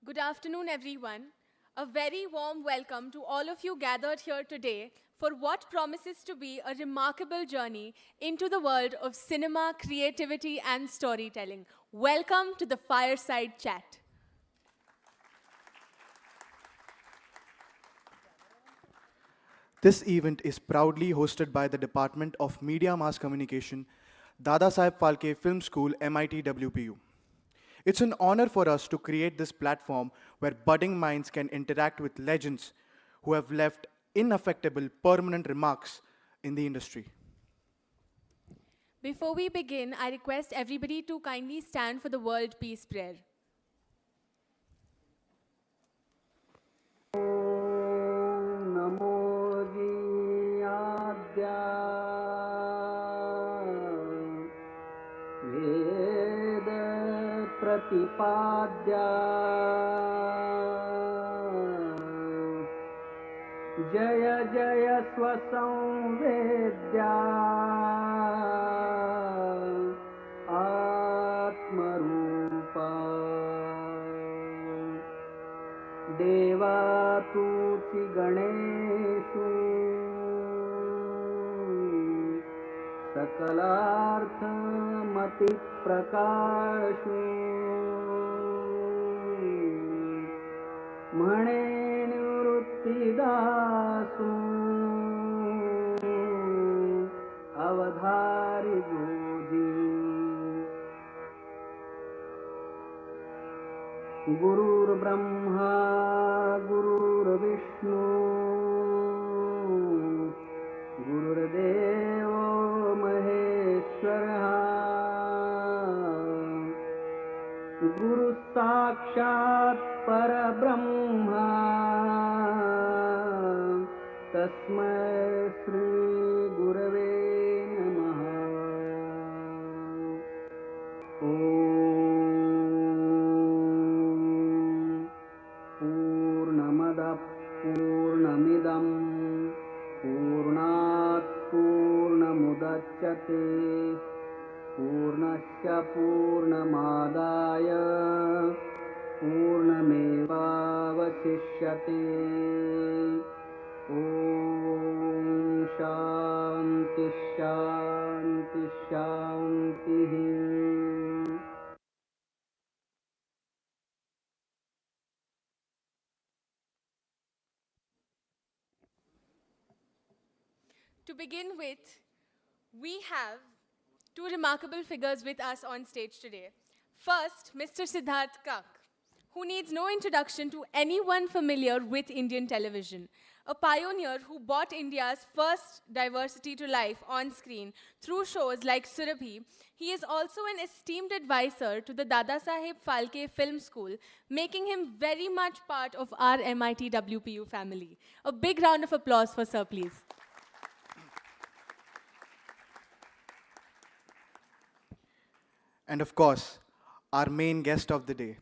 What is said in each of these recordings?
Good afternoon, everyone. A very warm welcome to all of you gathered here today for what promises to be a remarkable journey into the world of cinema, creativity, and storytelling. Welcome to the Fireside Chat. This event is proudly hosted by the Department of Media Mass Communication, Dadasaheb Phalke Film School, MITWPU. It's an honor for us to create this platform where budding minds can interact with legends who have left ineffectable permanent remarks in the industry. Before we begin, I request everybody to kindly stand for the World Peace Prayer. प्रतिपाद्या जय जय स्वसंवेद्या आत्मरूपा देवा तूचि गणेषु सकलार्थमति प्रकाशु म्हणे निवृत्तिदासु अवधारि goji गुरुर्ब्रह्मा गुरुर्विष्णु गुरुर्देवो महेश्वरः गुरु साक्षात् परब्रह्मा तस्मै श्री गुरवे नमः पूर्णमदः पूर्णमिदं पूर्णात् पूर्णमुदच्यते पूर्णस्य पूर्णमादाय पूर्णमेवावशिष्यते ॐ शान्ति शान्ति शान्तिः To begin with, we have two remarkable figures with us on stage today. First, Mr. Siddharth Kak, who needs no introduction to anyone familiar with Indian television. A pioneer who brought India's first diversity to life on screen through shows like Surabhi. He is also an esteemed advisor to the Dadasaheb Phalke Film School, making him very much part of our MITWPU family. A big round of applause for Sir, please. And of course, our main guest of the day,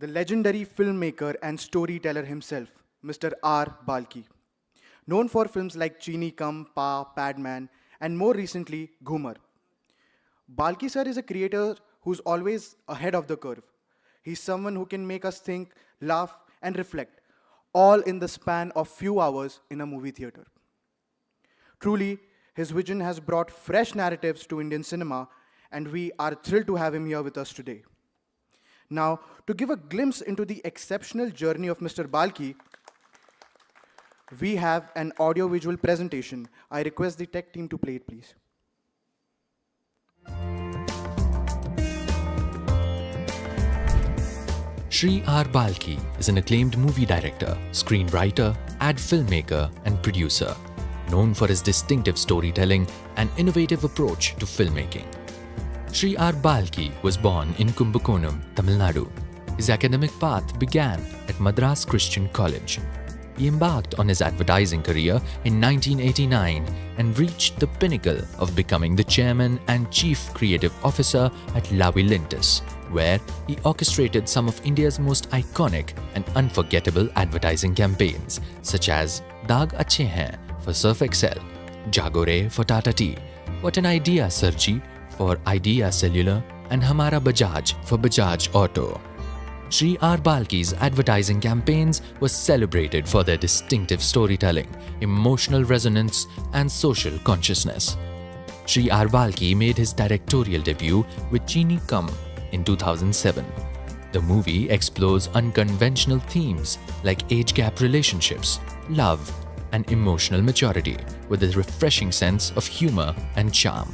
the legendary filmmaker and storyteller himself, Mr. R. Balki. Known for films like Chini Kam, Pa, Padman, and more recently, Ghumar. Balki sir is a creator who's always ahead of the curve. He's someone who can make us think, laugh, and reflect, all in the span of few hours in a movie theater. Truly, his vision has brought fresh narratives to Indian cinema, and we are thrilled to have him here with us today. Now, to give a glimpse into the exceptional journey of Mr. Balki, we have an audio-visual presentation. I request the tech team to play it, please. Sri R. Balki is an acclaimed movie director, screenwriter, ad filmmaker, and producer, known for his distinctive storytelling and innovative approach to filmmaking. Sri R. Balki was born in Kumbakonam, Tamil Nadu. His academic path began at Madras Christian College. He embarked on his advertising career in 1989 and reached the pinnacle of becoming the chairman and chief creative officer at Lavi Lintus, where he orchestrated some of India's most iconic and unforgettable advertising campaigns, such as Daag Achhe Hain for Surf Excel, Jagore for Tata Tea, What an Idea Sarji for Idea Cellular, and Hamara Bajaj for Bajaj Auto. Sri R. Balki's advertising campaigns were celebrated for their distinctive storytelling, emotional resonance, and social consciousness. Sri R. Balki made his directorial debut with Chini Kam in 2007. The movie explores unconventional themes like age gap relationships, love, and emotional maturity with a refreshing sense of humor and charm.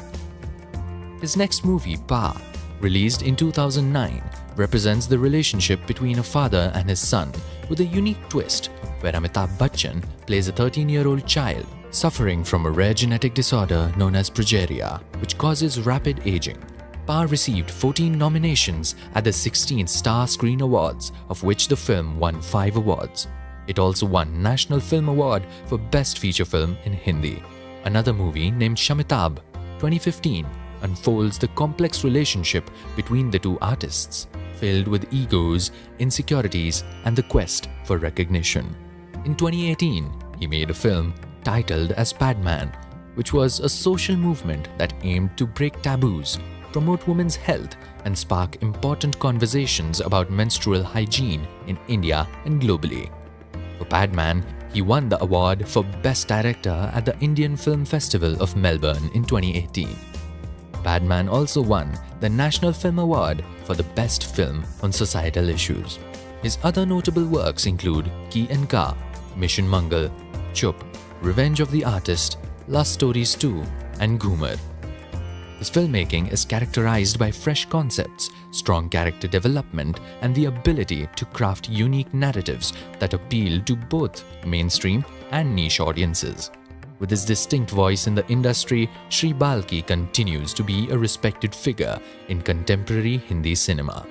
His next movie, Pa, released in 2009, represents the relationship between a father and his son with a unique twist where Amitabh Bachchan plays a 13-year-old child suffering from a rare genetic disorder known as progeria, which causes rapid aging. Pa received 14 nominations at the 16th Star Screen Awards, of which the film won 5 awards. It also won National Film Award for Best Feature Film in Hindi. Another movie named Shamitab, 2015, unfolds the complex relationship between the two artists, filled with egos, insecurities, and the quest for recognition. In 2018, he made a film titled as Padman, which was a social movement that aimed to break taboos, promote women's health, and spark important conversations about menstrual hygiene in India and globally. For Padman, he won the award for Best Director at the Indian Film Festival of Melbourne in 2018. Padman also won the National Film Award for the Best Film on Societal Issues. His other notable works include Ki and Ka, Mission Mangal, Chup, Revenge of the Artist, Lust Stories 2, and Ghumar. His filmmaking is characterized by fresh concepts, strong character development, and the ability to craft unique narratives that appeal to both mainstream and niche audiences. With his distinct voice in the industry, Sri Balki continues to be a respected figure in contemporary Hindi cinema.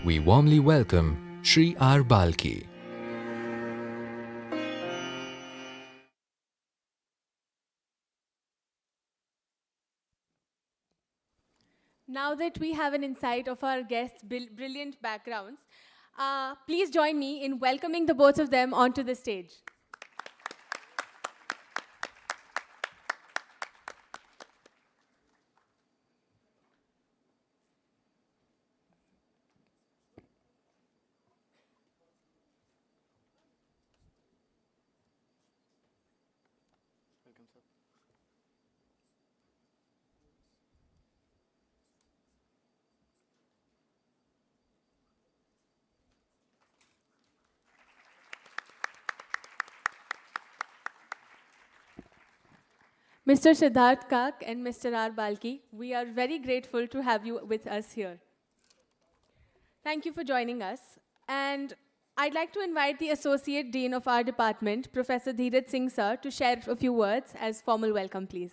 We warmly welcome Sri R. Balki. Now that we have an insight of our guests' brilliant backgrounds, please join me in welcoming the both of them onto the stage. Mr. Siddharth Kak and Mr. R. Balki, we are very grateful to have you with us here. Thank you for joining us. And I'd like to invite the Associate Dean of our department, Professor Dheeraj Singh sir, to share a few words as formal welcome, please.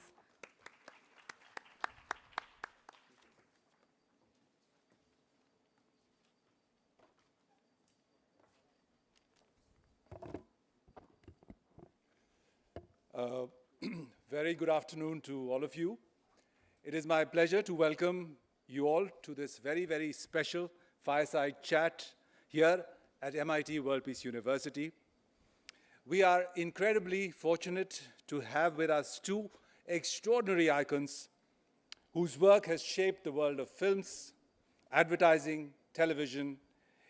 Very good afternoon to all of you. It is my pleasure to welcome you all to this very, very special fireside chat here at MIT World Peace University. We are incredibly fortunate to have with us two extraordinary icons whose work has shaped the world of films, advertising, television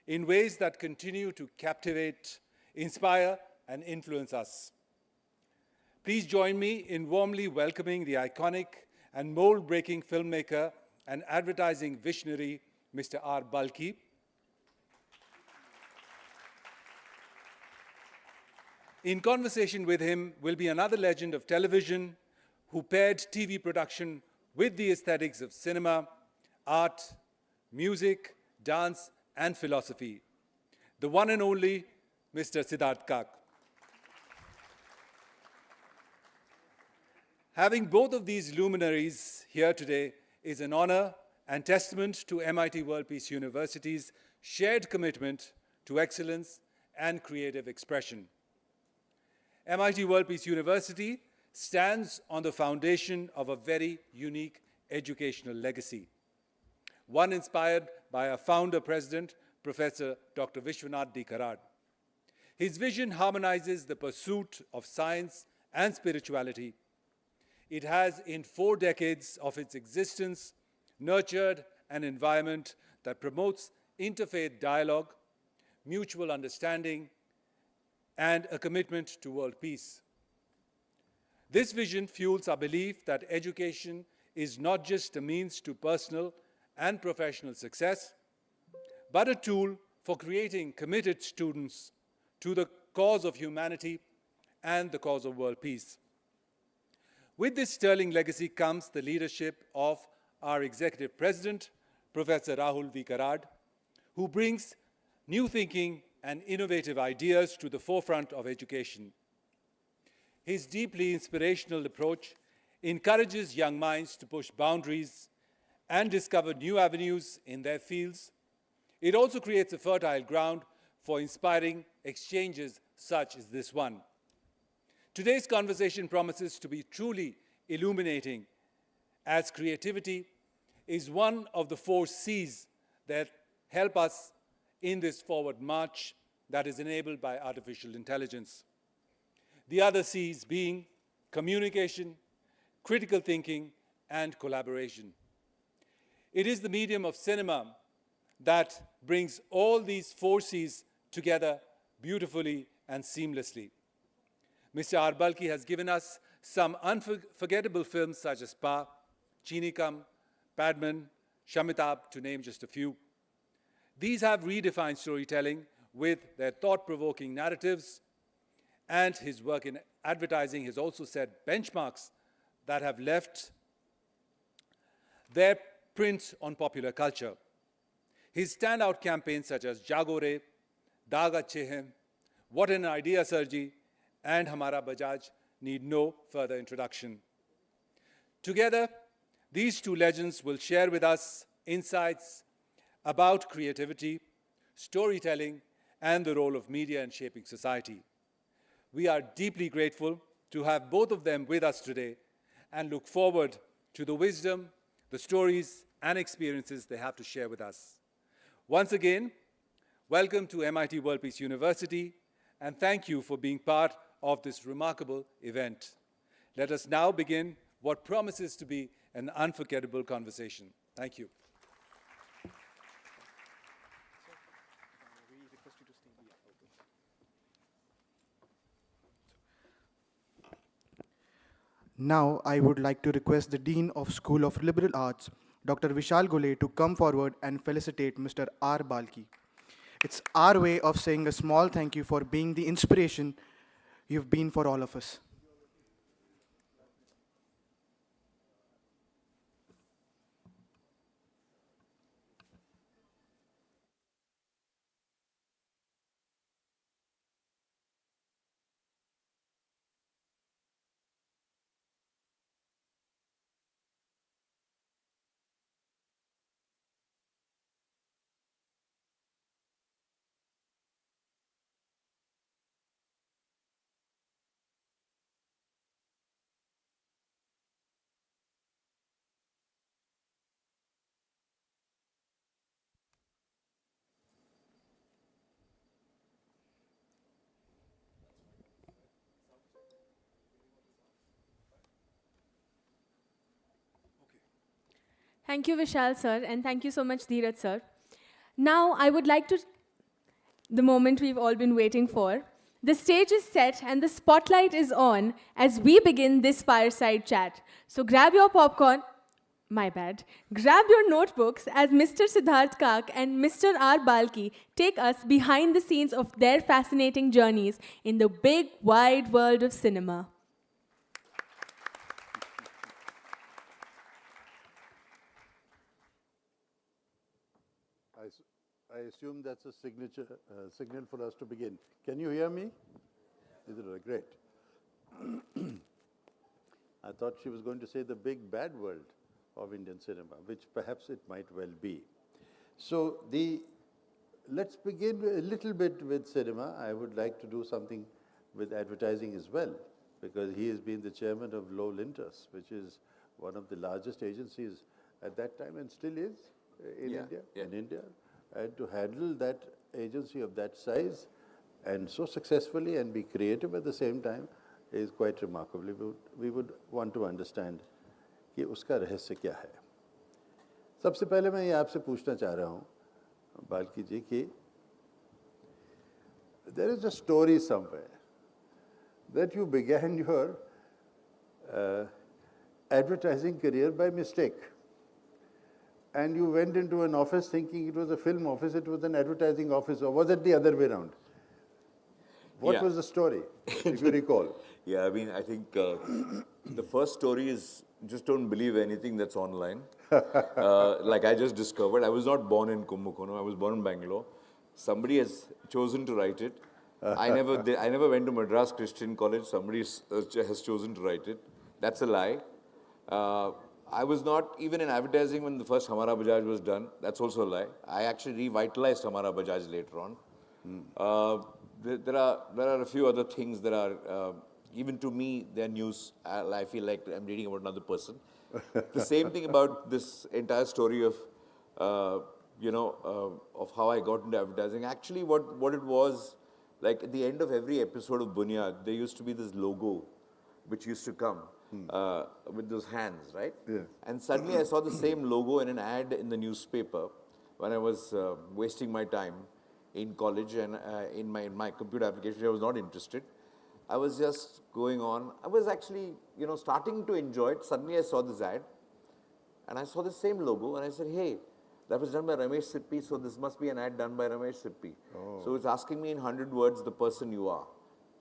in ways that continue to captivate, inspire, and influence us. Please join me in warmly welcoming the iconic and mold-breaking filmmaker and advertising visionary, Mr. R. Balki. In conversation with him will be another legend of television who paired TV production with the aesthetics of cinema, art, music, dance, and philosophy. The one and only Mr. Siddharth Kak. Having both of these luminaries here today is an honor and testament to MIT World Peace University's shared commitment to excellence and creative expression. MIT World Peace University stands on the foundation of a very unique educational legacy, one inspired by our founder president, Professor Dr. Vishwanath D. Karad. His vision harmonizes the pursuit of science and spirituality. It has, in 4 decades of its existence, nurtured an environment that promotes interfaith dialogue, mutual understanding, and a commitment to world peace. This vision fuels our belief that education is not just a means to personal and professional success, but a tool for creating committed students to the cause of humanity and the cause of world peace. With this sterling legacy comes the leadership of our Executive President, Professor Rahul V. Karad, who brings new thinking and innovative ideas to the forefront of education. His deeply inspirational approach encourages young minds to push boundaries and discover new avenues in their fields. It also creates a fertile ground for inspiring exchanges such as this one. Today's conversation promises to be truly illuminating, as creativity is one of the 4 C's that help us in this forward march that is enabled by artificial intelligence. The other C's being communication, critical thinking, and collaboration. It is the medium of cinema that brings all these 4 C's together beautifully and seamlessly. Mr. R. Balki has given us some unforgettable films such as Pa, Chinikam, Padman, Shamitab, to name just a few. These have redefined storytelling with their thought-provoking narratives, and his work in advertising has also set benchmarks that have left their print on popular culture. His standout campaigns such as Jagore, Daag Achhe Hain, What an Idea Sarji, and Hamara Bajaj need no further introduction. Together, these 2 legends will share with us insights about creativity, storytelling, and the role of media in shaping society. We are deeply grateful to have both of them with us today and look forward to the wisdom, the stories, and experiences they have to share with us. Once again, welcome to MIT World Peace University, and thank you for being part of this remarkable event. Let us now begin what promises to be an unforgettable conversation. Thank you. Now, I would like to request the Dean of School of Liberal Arts, Dr. Vishal Gole, to come forward and felicitate Mr. R. Balki. It's our way of saying a small thank you for being the inspiration you've been for all of us. Thank you, Vishal sir, and thank you so much, Dheeraj sir. Now, I would like to, the moment we've all been waiting for. The stage is set and the spotlight is on as we begin this fireside chat. So grab your popcorn, my bad, grab your notebooks as Mr. Siddharth Kak and Mr. R. Balki take us behind the scenes of their fascinating journeys in the big, wide world of cinema. I assume that's a signal for us to begin. Can you hear me? Is it great? I thought she was going to say the big bad world of Indian cinema, which perhaps it might well be. So let's begin a little bit with cinema. I would like to do something with advertising as well, because he has been the chairman of Low Lintus, which is one of the largest agencies at that time and still is in India. And to handle that agency of that size and so successfully and be creative at the same time is quite remarkable. We would want to understand कि उसका रहस्य क्या है. सबसे पहले मैं ये आपसे पूछना चाह रहा हूँ, Balki ji, ki there is a story somewhere that you began your advertising career by mistake. And you went into an office thinking it was a film office, it was an advertising office, or was it the other way around? What Yeah. was the story, if you recall? Yeah, I mean, I think the first story is just don't believe anything that's online. Like I just discovered, I was not born in Kumbakonam, I was born in Bangalore. Somebody has chosen to write it. I never went to Madras Christian College, somebody has chosen to write it. That's a lie. I was not even in advertising when the first Hamara Bajaj was done. That's also a lie. I actually revitalized Hamara Bajaj later on. There are a few other things that are, even to me, they're news. I feel like I'm reading about another person. The same thing about this entire story of, of how I got into advertising. Actually, what it was, like at the end of every episode of Bunyad, there used to be this logo which used to come with those hands, right? Yeah. And suddenly I saw the same logo in an ad in the newspaper when I was wasting my time in college and in my computer application. I was not interested. I was just going on. I was actually, starting to enjoy it. Suddenly I saw this ad and I saw the same logo and I said, hey, that was done by Ramesh Sippy, so this must be an ad done by Ramesh Sippy. So it's asking me in 100 words the person you are.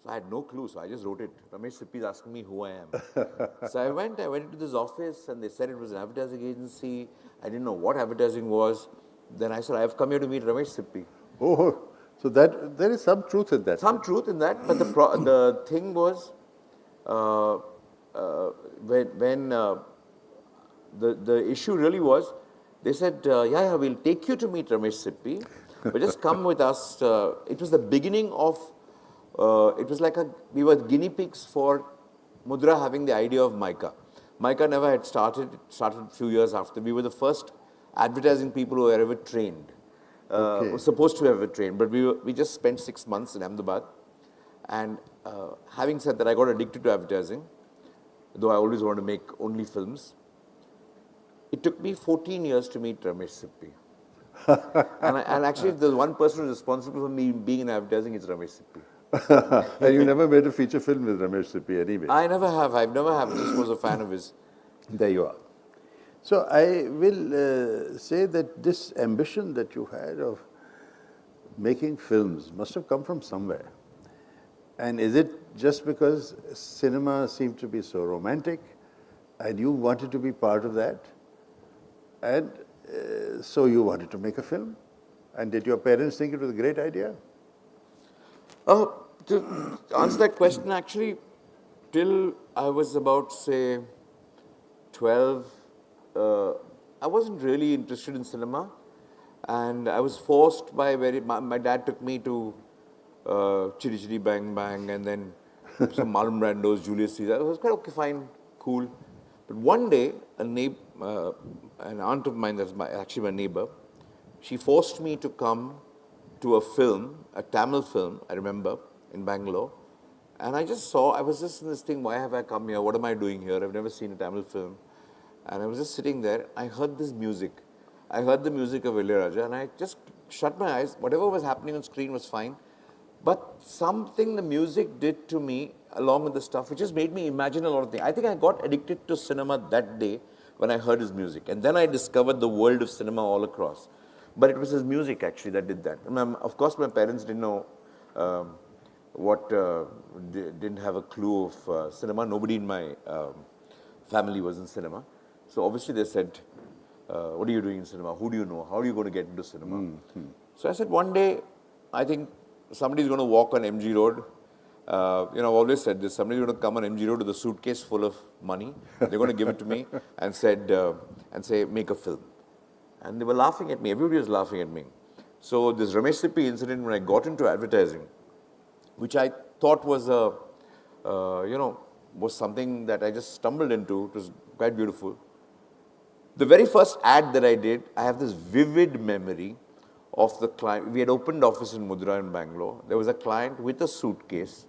So I had no clue, so I just wrote it. Ramesh Sippy is asking me who I am. So I went into this office and they said it was an advertising agency. I didn't know what advertising was. Then I said, I've come here to meet Ramesh Sippy. Oh, so that there is some truth in that. Some truth in that, but the thing was, when the issue really was, they said, yeah, we'll take you to meet Ramesh Sippy, but just come with us. It was the beginning of, it was like we were guinea pigs for Mudra having the idea of Mica. Mica never had started, it started a few years after. We were the first advertising people who were ever trained. Were supposed to have ever trained, but we just spent 6 months in Ahmedabad. And having said that, I got addicted to advertising, though I always wanted to make only films. It took me 14 years to meet Ramesh Sippy. and actually, if there's one person who's responsible for me being in advertising, it's Ramesh Sippy. And you never made a feature film with Ramesh Sippy anyway. I never have. I've never have. Just was a fan of his. There you are. So I will say that this ambition that you had of making films must have come from somewhere. And is it just because cinema seemed to be so romantic and you wanted to be part of that? And so you wanted to make a film? And did your parents think it was a great idea? To answer that question, actually, till I was about, say, 12, I wasn't really interested in cinema. And I was forced by my dad took me to Chitty Chitty Bang Bang and then some Marlon Brando's, Julius Caesar. I was quite okay, fine, cool. But one day, an aunt of mine, that's actually my neighbor, she forced me to come to a film, a Tamil film, I remember, in Bangalore. And I was just in this thing, why have I come here? What am I doing here? I've never seen a Tamil film. And I was just sitting there, I heard this music. I heard the music of Ilayaraja and I just shut my eyes. Whatever was happening on screen was fine. But something the music did to me, along with the stuff, it just made me imagine a lot of things. I think I got addicted to cinema that day when I heard his music. And then I discovered the world of cinema all across. But it was his music actually that did that. Of course, my parents didn't know didn't have a clue of cinema. Nobody in my family was in cinema. So obviously they said, what are you doing in cinema? Who do you know? How are you going to get into cinema? So I said, one day, I think somebody's going to walk on MG Road. I've always said this, somebody's going to come on MG Road with a suitcase full of money. They're going to give it to me and say, make a film. And they were laughing at me. Everybody was laughing at me. So this Ramesh Sippy incident, when I got into advertising, which I thought was was something that I just stumbled into. It was quite beautiful. The very first ad that I did, I have this vivid memory of the client. We had opened office in Mudra in Bangalore. There was a client with a suitcase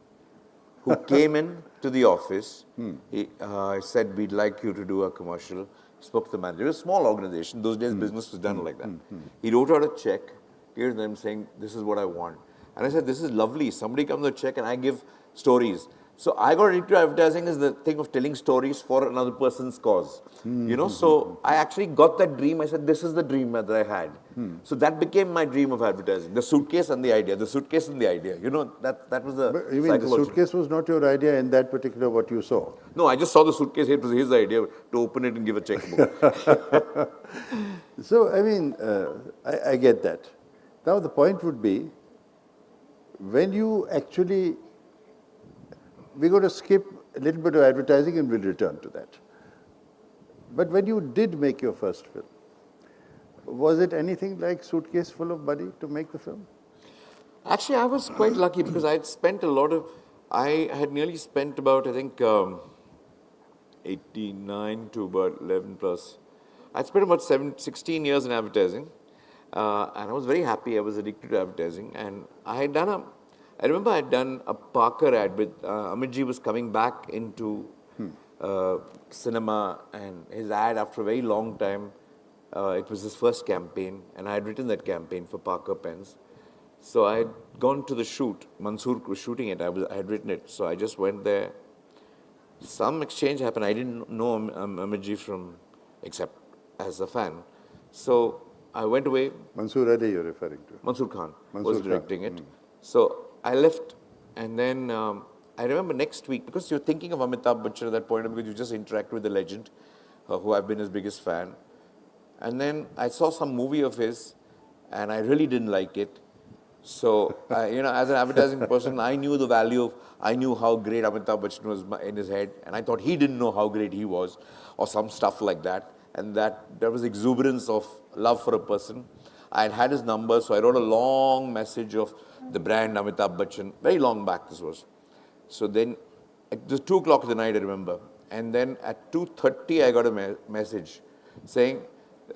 who came in to the office. He said, we'd like you to do a commercial. Spoke to the manager. It was a small organization. Those days business was done like that. He wrote out a check gave them saying, this is what I want. And I said, this is lovely. Somebody comes with a check and I give stories. So I got addicted to advertising as the thing of telling stories for another person's cause. You know, so I actually got that dream. I said, this is the dream that I had. So that became my dream of advertising. The suitcase and the idea, the suitcase and the idea. You know, that was the But you mean the suitcase was not your idea in that particular what you saw? No, I just saw the suitcase. It was his idea to open it and give a checkbook. So, I mean, I get that. Now, the point would be, when you actually, we're going to skip a little bit of advertising and we'll return to that. But when you did make your first film, was it anything like suitcase full of money to make the film? Actually, I was quite lucky because I had spent I had nearly spent about, I think, 89 to about 11 plus. I'd spent about 16 years in advertising. And I was very happy. I was addicted to advertising. And I remember I had done a Parker ad with, Amitji was coming back into cinema, and his ad after a very long time, it was his first campaign, and I had written that campaign for Parker Pens. So I had gone to the shoot. Mansoor was shooting it. I had written it. So I just went there. Some exchange happened. I didn't know Amitji except as a fan. So I went away. Mansoor Ali you're referring to? Mansoor Khan Mansoor was Khan. directing it. So I left, and then I remember next week, because you're thinking of Amitabh Bachchan at that point, because you just interact with the legend, who I've been his biggest fan. And then I saw some movie of his, and I really didn't like it. So, as an advertising person, I knew the value of, I knew how great Amitabh Bachchan was in his head, and I thought he didn't know how great he was, or some stuff like that. And there was exuberance of love for a person. I had his number, so I wrote a long message of the brand Amitabh Bachchan, very long back this was. So then, it was 2 o'clock in the night, I remember. And then at 2:30, I got a message saying,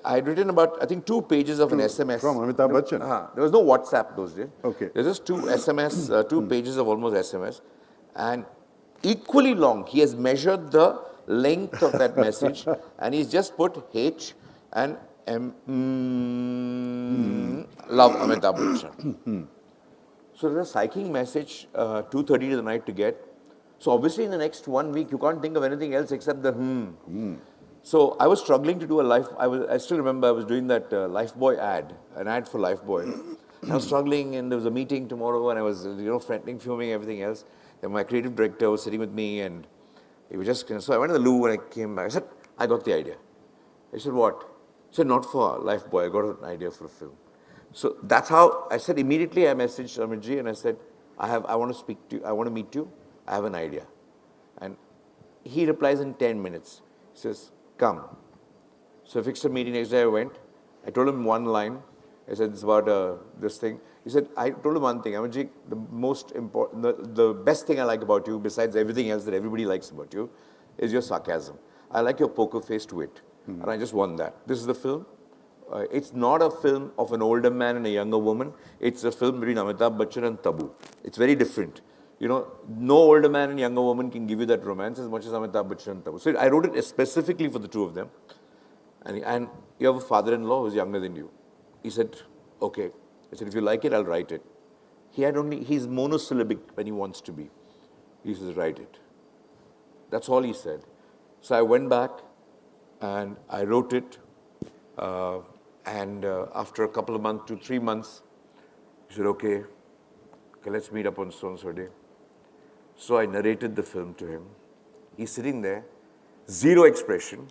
I had written about, I think, 2 pages of an SMS. From Amitabh Bachchan? There was no WhatsApp those days. Okay. There's just 2 SMS, 2 pages of almost SMS. And equally long, he has measured the length of that message, and he's just put H and M, love Amitabh Bachchan. So there's a psychic message, 2:30 in the night to get. So obviously in the next 1 week, you can't think of anything else except the So I was struggling to do I still remember I was doing that Lifebuoy ad, an ad for Lifebuoy. I was struggling, and there was a meeting tomorrow, and I was, frantic, fuming, everything else. Then my creative director was sitting with me, and he was just, so I went to the loo, and I came back. I said, I got the idea. He said, what? He said, not for Lifebuoy, I got an idea for a film. So that's how, I said immediately, I messaged Amitji, and I said, I want to speak to you, I want to meet you, I have an idea. And he replies in 10 minutes. He says, come. So I fixed a meeting. Next day I went. I told him one line. I said, it's about this thing. He said, I told him one thing. Amitji, the most important, the best thing I like about you, besides everything else that everybody likes about you, is your sarcasm. I like your poker faced wit. And I just won that. This is the film. It's not a film of an older man and a younger woman. It's a film between Amitabh Bachchan and Tabu. It's very different. No older man and younger woman can give you that romance as much as Amitabh Bachchan and Tabu. So I wrote it specifically for the two of them. And you have a father-in-law who's younger than you. He said, okay. I said, if you like it, I'll write it. He's monosyllabic when he wants to be. He says, write it. That's all he said. So I went back and I wrote it. After a couple of months, 2, 3 months, he said, okay, let's meet up on so-and-so day. So I narrated the film to him. He's sitting there, zero expression.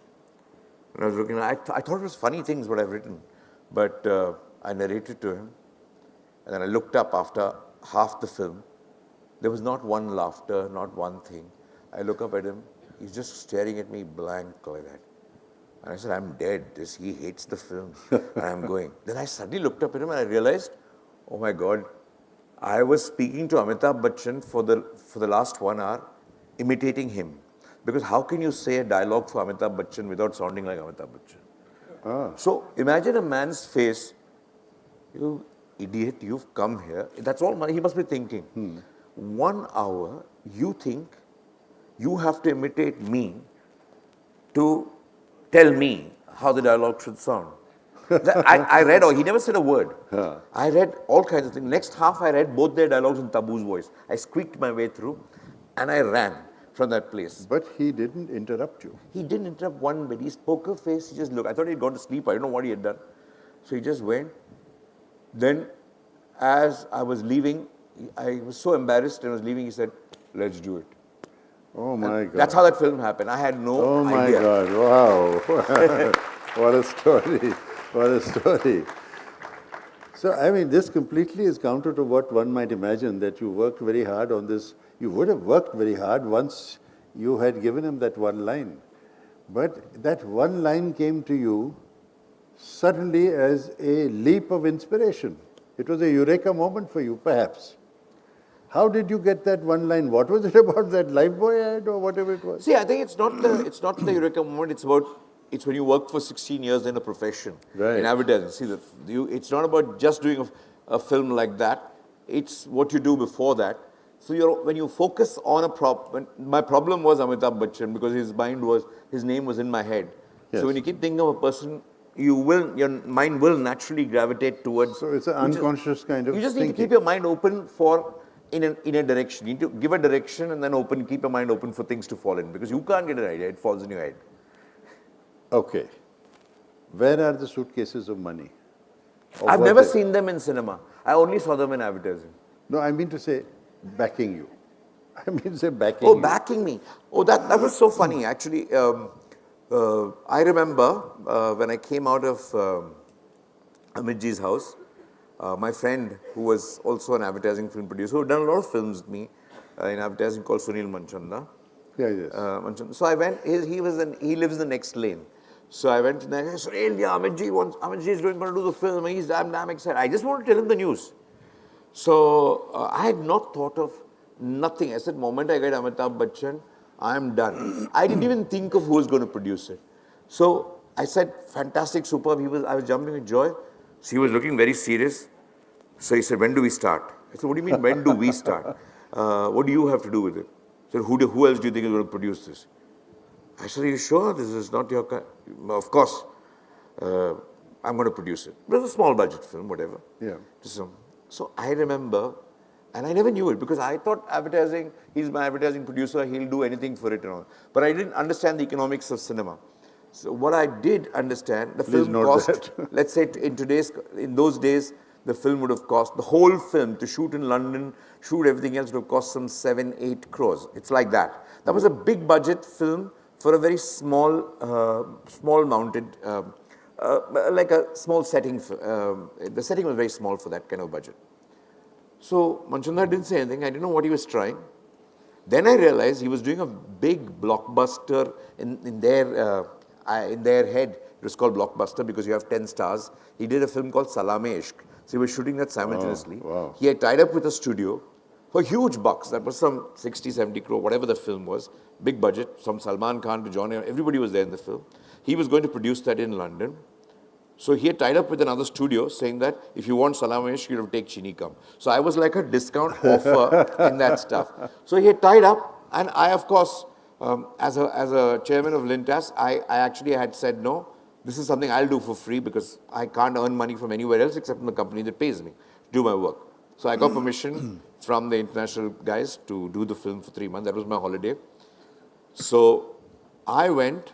And I was looking, I thought it was funny things what I've written. But I narrated to him. And then I looked up after half the film. There was not one laughter, not one thing. I look up at him. He's just staring at me blank like that. And I said, I'm dead. He hates the film. And I'm going. Then I suddenly looked up at him and I realized, oh my God, I was speaking to Amitabh Bachchan for the last 1 hour, imitating him. Because how can you say a dialogue for Amitabh Bachchan without sounding like Amitabh Bachchan? So imagine a man's face, you idiot, you've come here. That's all he must be thinking. 1 hour, you think you have to imitate me to tell me how the dialogue should sound. I read, he never said a word. I read all kinds of things. Next half, I read both their dialogues in Tabu's voice. I squeaked my way through, and I ran from that place. But he didn't interrupt you. He didn't interrupt one bit. His poker face, he just looked. I thought he'd gone to sleep. I don't know what he had done. So he just went. Then, as I was leaving, I was so embarrassed and I was leaving, he said, let's do it. Oh my God. That's how that film happened. I had no idea. Oh my God, wow. What a story, what a story. So, I mean, this completely is counter to what one might imagine, that you worked very hard on this. You would have worked very hard once you had given him that one line. But that one line came to you suddenly as a leap of inspiration. It was a eureka moment for you, perhaps. How did you get that one line? What was it about that Lifebuoy ad or whatever it was? See, I think it's not the eureka moment. It's when you work for 16 years in a profession, Right. in advertising. See, it's not about just doing a film like that. It's what you do before that. So when you focus on my problem was Amitabh Bachchan, because his name was in my head. Yes. So when you keep thinking of a person, your mind will naturally gravitate towards. So it's an unconscious kind of You just need to thinking. keep your mind open in a direction. You need to give a direction and then keep your mind open for things to fall in, because you can't get an idea, it falls in your head. Okay. Where are the suitcases of money? Or I've were never they? seen them in cinema. I only saw them in advertising. No, I mean to say backing you. I mean to say backing Oh, you. backing me. Oh, that was so funny. Actually, I remember when I came out of Amitji's house, my friend, who was also an advertising film producer, who had done a lot of films with me in advertising, called Sunil Manchanda. Yeah, yes. So I went, he lives in the next lane. So I went to there, Sunil, yeah, Amitji is going to do the film, he's damn excited. I just want to tell him the news. So I had not thought of nothing. I said, moment I get Amitabh Bachchan, I am done. I didn't even think of who was going to produce it. So I said, fantastic, superb. I was jumping with joy. So he was looking very serious. So he said, when do we start? I said, what do you mean, when do we start? What do you have to do with it? He said, who else do you think is going to produce this? I said, are you sure this is not your kind? Of course, I'm going to produce it. It was a small budget film, whatever. Yeah. So I remember, and I never knew it, because I thought advertising, he's my advertising producer, he'll do anything for it and all. But I didn't understand the economics of cinema. So what I did understand, the film note cost, that. let's say in those days, the film would have cost, the whole film, to shoot in London, shoot everything else, would have cost some 7-8 crores. It's like that. That was a big budget film for a very small mounted, like a small setting. The setting was very small for that kind of budget. So Manchanda didn't say anything. I didn't know what he was trying. Then I realized he was doing a big blockbuster in their head. It was called Blockbuster because you have 10 stars. He did a film called Salame-Ishq. So he was shooting that simultaneously. Oh, wow. He had tied up with a studio for huge bucks. That was some 60, 70 crore, whatever the film was. Big budget, from Salman Khan to John, everybody was there in the film. He was going to produce that in London. So he had tied up with another studio saying that if you want Salame-Ishq, you have to take Chini Kam. So I was like a discount offer in that stuff. So he had tied up, and I, of course, as a chairman of Lintas, I actually had said, no, this is something I'll do for free because I can't earn money from anywhere else except from the company that pays me to do my work. So I got permission from the international guys to do the film for 3 months. That was my holiday. So I went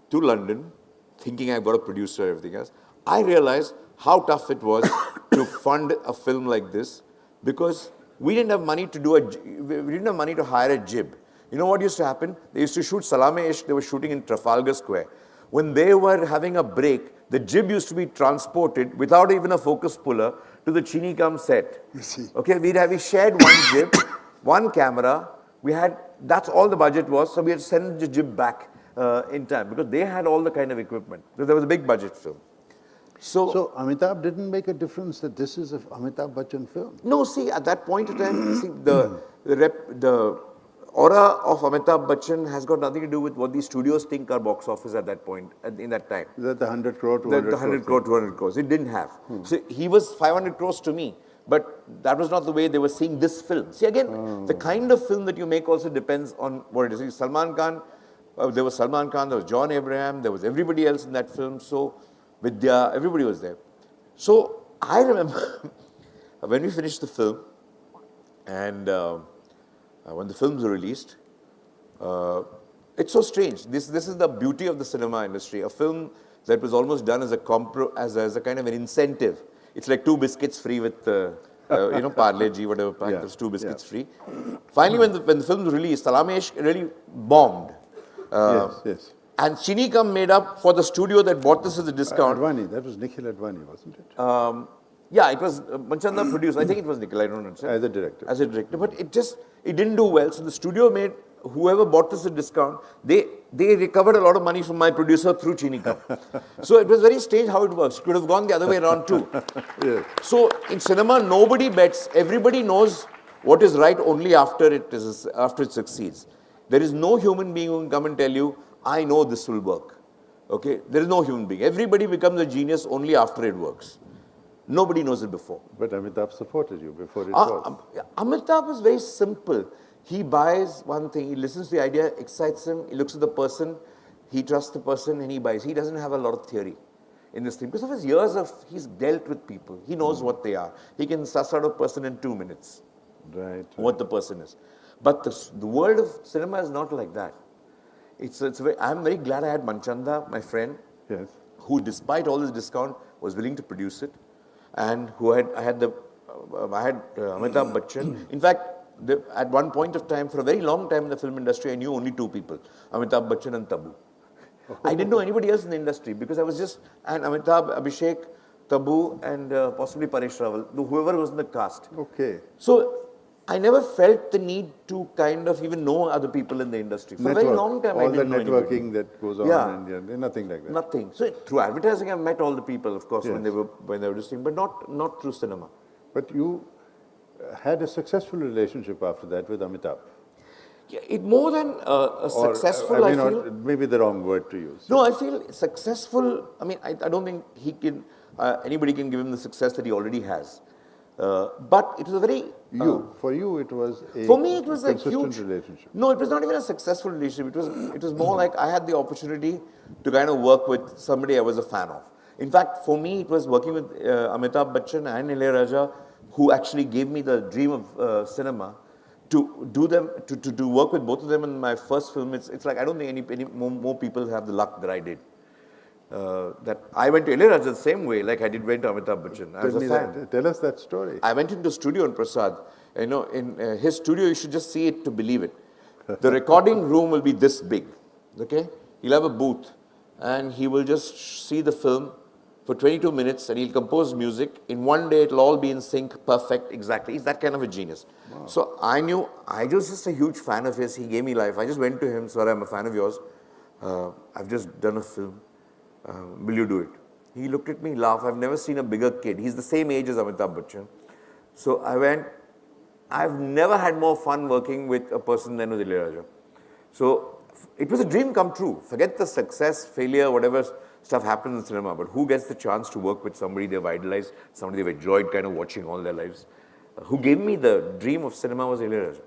to London thinking I've got a producer and everything else. I realized how tough it was to fund a film like this because we didn't have money to we didn't have money to hire a jib. You know what used to happen? They used to shoot Salame-Ishq, they were shooting in Trafalgar Square. When they were having a break, the jib used to be transported without even a focus puller to the Chini Kam set. You see. Okay, we shared one jib, one camera. That's all the budget was, so we had to send the jib back in time because they had all the kind of equipment. There was a big budget film. So Amitabh didn't make a difference that this is an Amitabh Bachchan film. No, see, at that point in time, see, the aura of Amitabh Bachchan has got nothing to do with what these studios think are box office at that point, in that time. Is that the 100 crore, 200 The 100 crore, 200 crores. It didn't have. So he was 500 crores to me, but that was not the way they were seeing this film. See, again, the kind of film that you make also depends on what it is. See, Salman Khan, there was Salman Khan, there was John Abraham, there was everybody else in that film. So Vidya, everybody was there. So I remember when we finished the film and when the films were released, it's so strange. This is the beauty of the cinema industry. A film that was almost done as a kind of an incentive. It's like 2 biscuits free with Parle G, whatever pack. Yeah, There's 2 biscuits yeah. free. Finally, when the film was released, Salamesh really bombed. Yes. And Chinikam made up for the studio that bought this as a discount. Advani, that was Nikhil Advani, wasn't it? Yeah, it was Manchanda produced. I think it was Nikhil. I don't know. As a director. As a director, but it didn't do well. So the studio made whoever bought this at discount. They recovered a lot of money from my producer through Chinikam. So it was very strange how it works. It could have gone the other way around too. Yes. So in cinema, nobody bets. Everybody knows what is right only after it succeeds. There is no human being who can come and tell you, I know this will work. Okay? There is no human being. Everybody becomes a genius only after it works. Nobody knows it before. But Amitabh supported you before it was. Amitabh is very simple. He buys one thing, he listens to the idea, excites him, he looks at the person, he trusts the person and he buys. He doesn't have a lot of theory in this thing. Because of his years he's dealt with people. He knows what they are. He can suss out a person in 2 minutes. Right. What the person is. But the world of cinema is not like that. I'm very glad I had Manchanda, my friend, Yes. who despite all this discount was willing to produce it, and who I had Amitabh Bachchan. In fact, at one point of time, for a very long time in the film industry, I knew only 2 people, Amitabh Bachchan and Tabu. I didn't know anybody else in the industry because I was just, and Amitabh, Abhishek, Tabu, and possibly Paresh Rawal, whoever was in the cast. Okay. So I never felt the need to kind of even know other people in the industry. For a very long time, I didn't know anybody. All the networking that goes on, Yeah. and nothing like that. Nothing. So through advertising, I met all the people, of course, when Yes. they were listening, but not through cinema. But you had a successful relationship after that with Amitabh. Yeah, it more than a successful, I feel. Maybe the wrong word to use. No, I feel successful. I mean, I don't think anybody can give him the success that he already has. But it was a very For you, it was a for me, it was a consistent huge relationship. No, it was not even a successful relationship. It was more like I had the opportunity to kind of work with somebody I was a fan of. In fact, for me, it was working with Amitabh Bachchan and Ilayaraja, who actually gave me the dream of cinema. To do them, to work with both of them in my first film, it's like I don't think any more people have the luck that I did. That I went to Ilayaraja the same way, like I went to Amitabh Bachchan. I was a fan. Tell us that story. I went into studio in Prasad. You know, in his studio, you should just see it to believe it. The recording room will be this big. Okay, he'll have a booth, and he will just see the film for 22 minutes, and he'll compose music. In one day, it'll all be in sync, perfect, exactly. He's that kind of a genius. Wow. So I was just a huge fan of his. He gave me life. I just went to him, sir, I'm a fan of yours. I've just done a film. Will you do it? He looked at me, laughed. I've never seen a bigger kid. He's the same age as Amitabh Bachchan. So I went. I've never had more fun working with a person than with Ilayaraja. So it was a dream come true. Forget the success, failure, whatever stuff happens in cinema, but who gets the chance to work with somebody they've idolized, somebody they've enjoyed kind of watching all their lives? Who gave me the dream of cinema was Ilayaraja.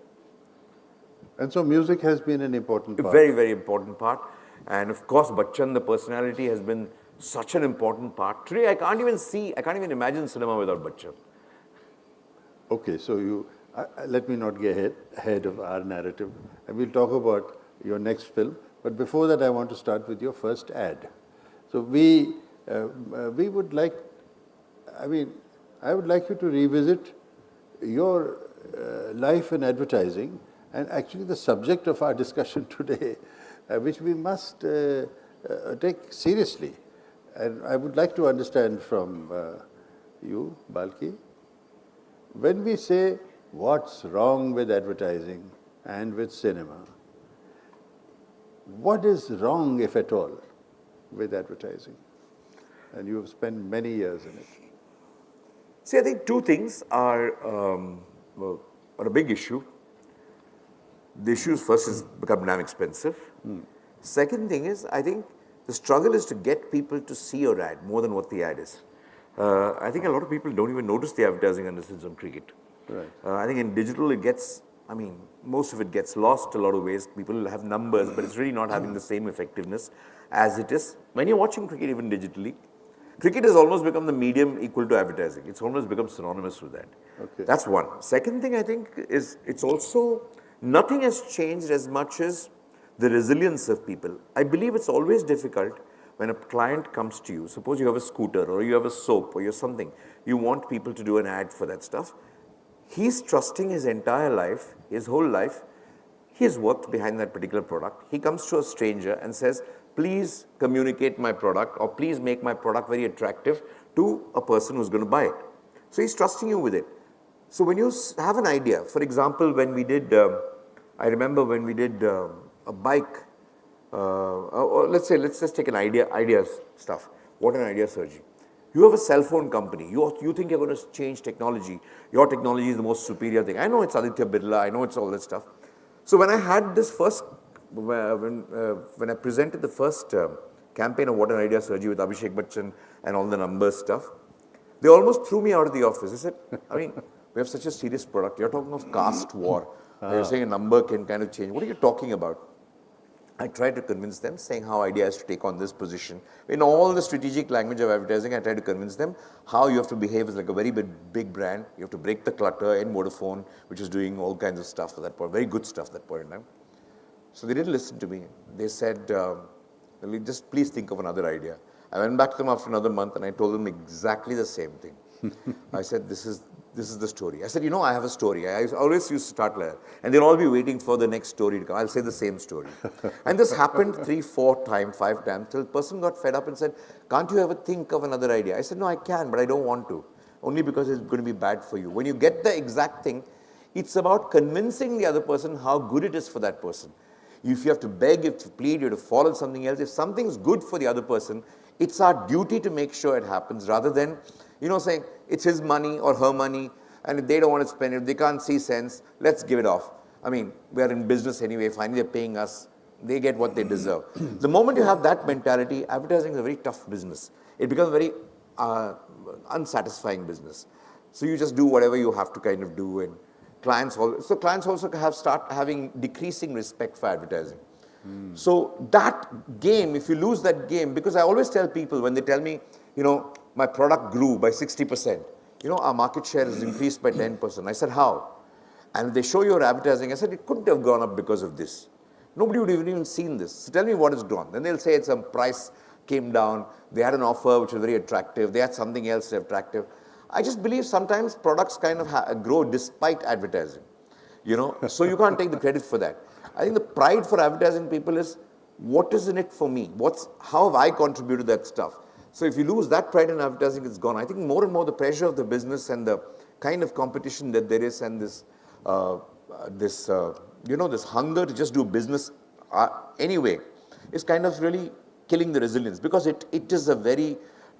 And so music has been an important part. A very, very important part. And of course, Bachchan, the personality, has been such an important part. Today, I can't even imagine cinema without Bachchan. Okay, so let me not get ahead of our narrative. And we'll talk about your next film. But before that, I want to start with your first ad. So we would like, I would like you to revisit your life in advertising, and actually the subject of our discussion today, which we must take seriously. And I would like to understand from you, Balki, when we say what's wrong with advertising and with cinema, what is wrong, if at all, with advertising? And you have spent many years in it. See, I think 2 things are a big issue. The issue first is become damn expensive. Second thing is, I think the struggle is to get people to see your ad more than what the ad is. I think a lot of people don't even notice the advertising unless it's on cricket. Right. I think in digital most of it gets lost a lot of ways. People have numbers, but it's really not having the same effectiveness as it is when you're watching cricket even digitally. Cricket has almost become the medium equal to advertising. It's almost become synonymous with that. Okay. That's one. Second thing I think is it's also, nothing has changed as much as the resilience of people. I believe it's always difficult when a client comes to you. Suppose you have a scooter or you have a soap or you have something. You want people to do an ad for that stuff. He's trusting his entire life, his whole life. He has worked behind that particular product. He comes to a stranger and says, please communicate my product or please make my product very attractive to a person who's going to buy it. So he's trusting you with it. So when you have an idea, for example, when we did, I remember when we did a bike, or let's just take an ideas stuff. What an idea, Sergi. You have a cell phone company. You think you're going to change technology. Your technology is the most superior thing. I know it's Aditya Birla. I know it's all that stuff. So when I had this first, when I presented the first campaign of What an Idea, Sergi, with Abhishek Bachchan and all the numbers stuff, they almost threw me out of the office. They said, I mean, we have such a serious product. You're talking of caste war. You're saying a number can kind of change. What are you talking about? I tried to convince them, saying how idea has to take on this position. In all the strategic language of advertising, I tried to convince them how you have to behave as like a very big brand. You have to break the clutter in Vodafone, which is doing all kinds of stuff at that point, very good stuff at that point in time. So they didn't listen to me. They said, just please think of another idea. I went back to them after another month and I told them exactly the same thing. I said, this is the story. I said, I have a story. I always used to start like that. And they'll all be waiting for the next story to come. I'll say the same story. And this happened 3, 4 times, 5 times, till the person got fed up and said, can't you ever think of another idea? I said, no, I can, but I don't want to. Only because it's going to be bad for you. When you get the exact thing, it's about convincing the other person how good it is for that person. If you have to beg, if you plead, you have to follow something else. If something's good for the other person, it's our duty to make sure it happens rather than, saying it's his money or her money, and if they don't want to spend it, if they can't see sense, let's give it off. I mean, we are in business anyway, finally they're paying us, they get what they deserve. The moment you have that mentality, advertising is a very tough business. It becomes a very unsatisfying business. So you just do whatever you have to kind of do, and clients also start having decreasing respect for advertising. So that game, if you lose that game, because I always tell people when they tell me, my product grew by 60%, our market share has increased by 10%. I said, how? And if they show your advertising, I said, it couldn't have gone up because of this. Nobody would have even seen this. So tell me what has gone. Then they'll say it's some price came down, they had an offer which was very attractive, they had something else attractive. I just believe sometimes products kind of grow despite advertising, so you can't take the credit for that. I think the pride for advertising people is, what is in it for me? How have I contributed to that stuff? So if you lose that pride in advertising, it's gone. I think more and more the pressure of the business and the kind of competition that there is and this hunger to just do business anyway is kind of really killing the resilience, because it is a very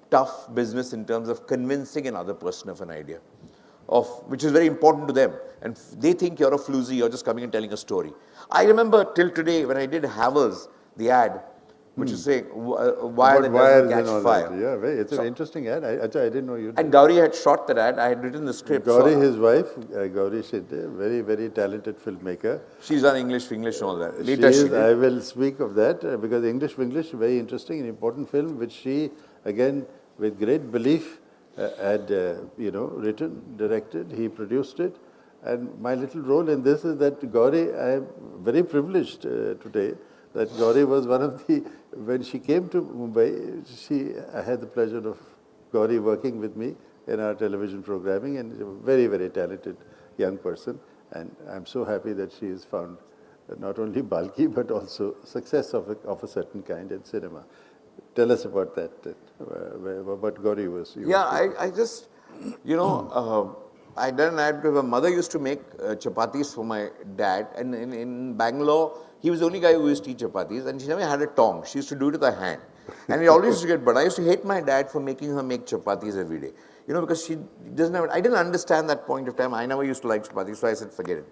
tough business in terms of convincing another person of an idea, which is very important to them. And they think you're a floozy, you're just coming and telling a story. I remember till today when I did Havells, the ad, which is saying wire that doesn't catch fire. Yeah, it's an interesting ad. I didn't know you did. And Gauri had shot that ad. I had written the script. Gauri, his wife, Gauri Shinde, very, very talented filmmaker. She's done English and all that. I will speak of that because English, very interesting and important film, which she, again, with great belief, had written, directed. He produced it. And my little role in this is that Gauri, I am very privileged today that Gauri was one of the, when she came to Mumbai, I had the pleasure of Gauri working with me in our television programming, and a very, very talented young person. And I'm so happy that she has found not only Balki, but also success of a certain kind in cinema. Tell us about that, what Gauri was. I just, I done an ad because my mother used to make chapatis for my dad, and in Bangalore, he was the only guy who used to eat chapatis, and she never had a tong. She used to do it with her hand. And it always used to get burnt. I used to hate my dad for making her make chapatis every day. Because she doesn't have it. I didn't understand that point of time. I never used to like chapatis, so I said, forget it.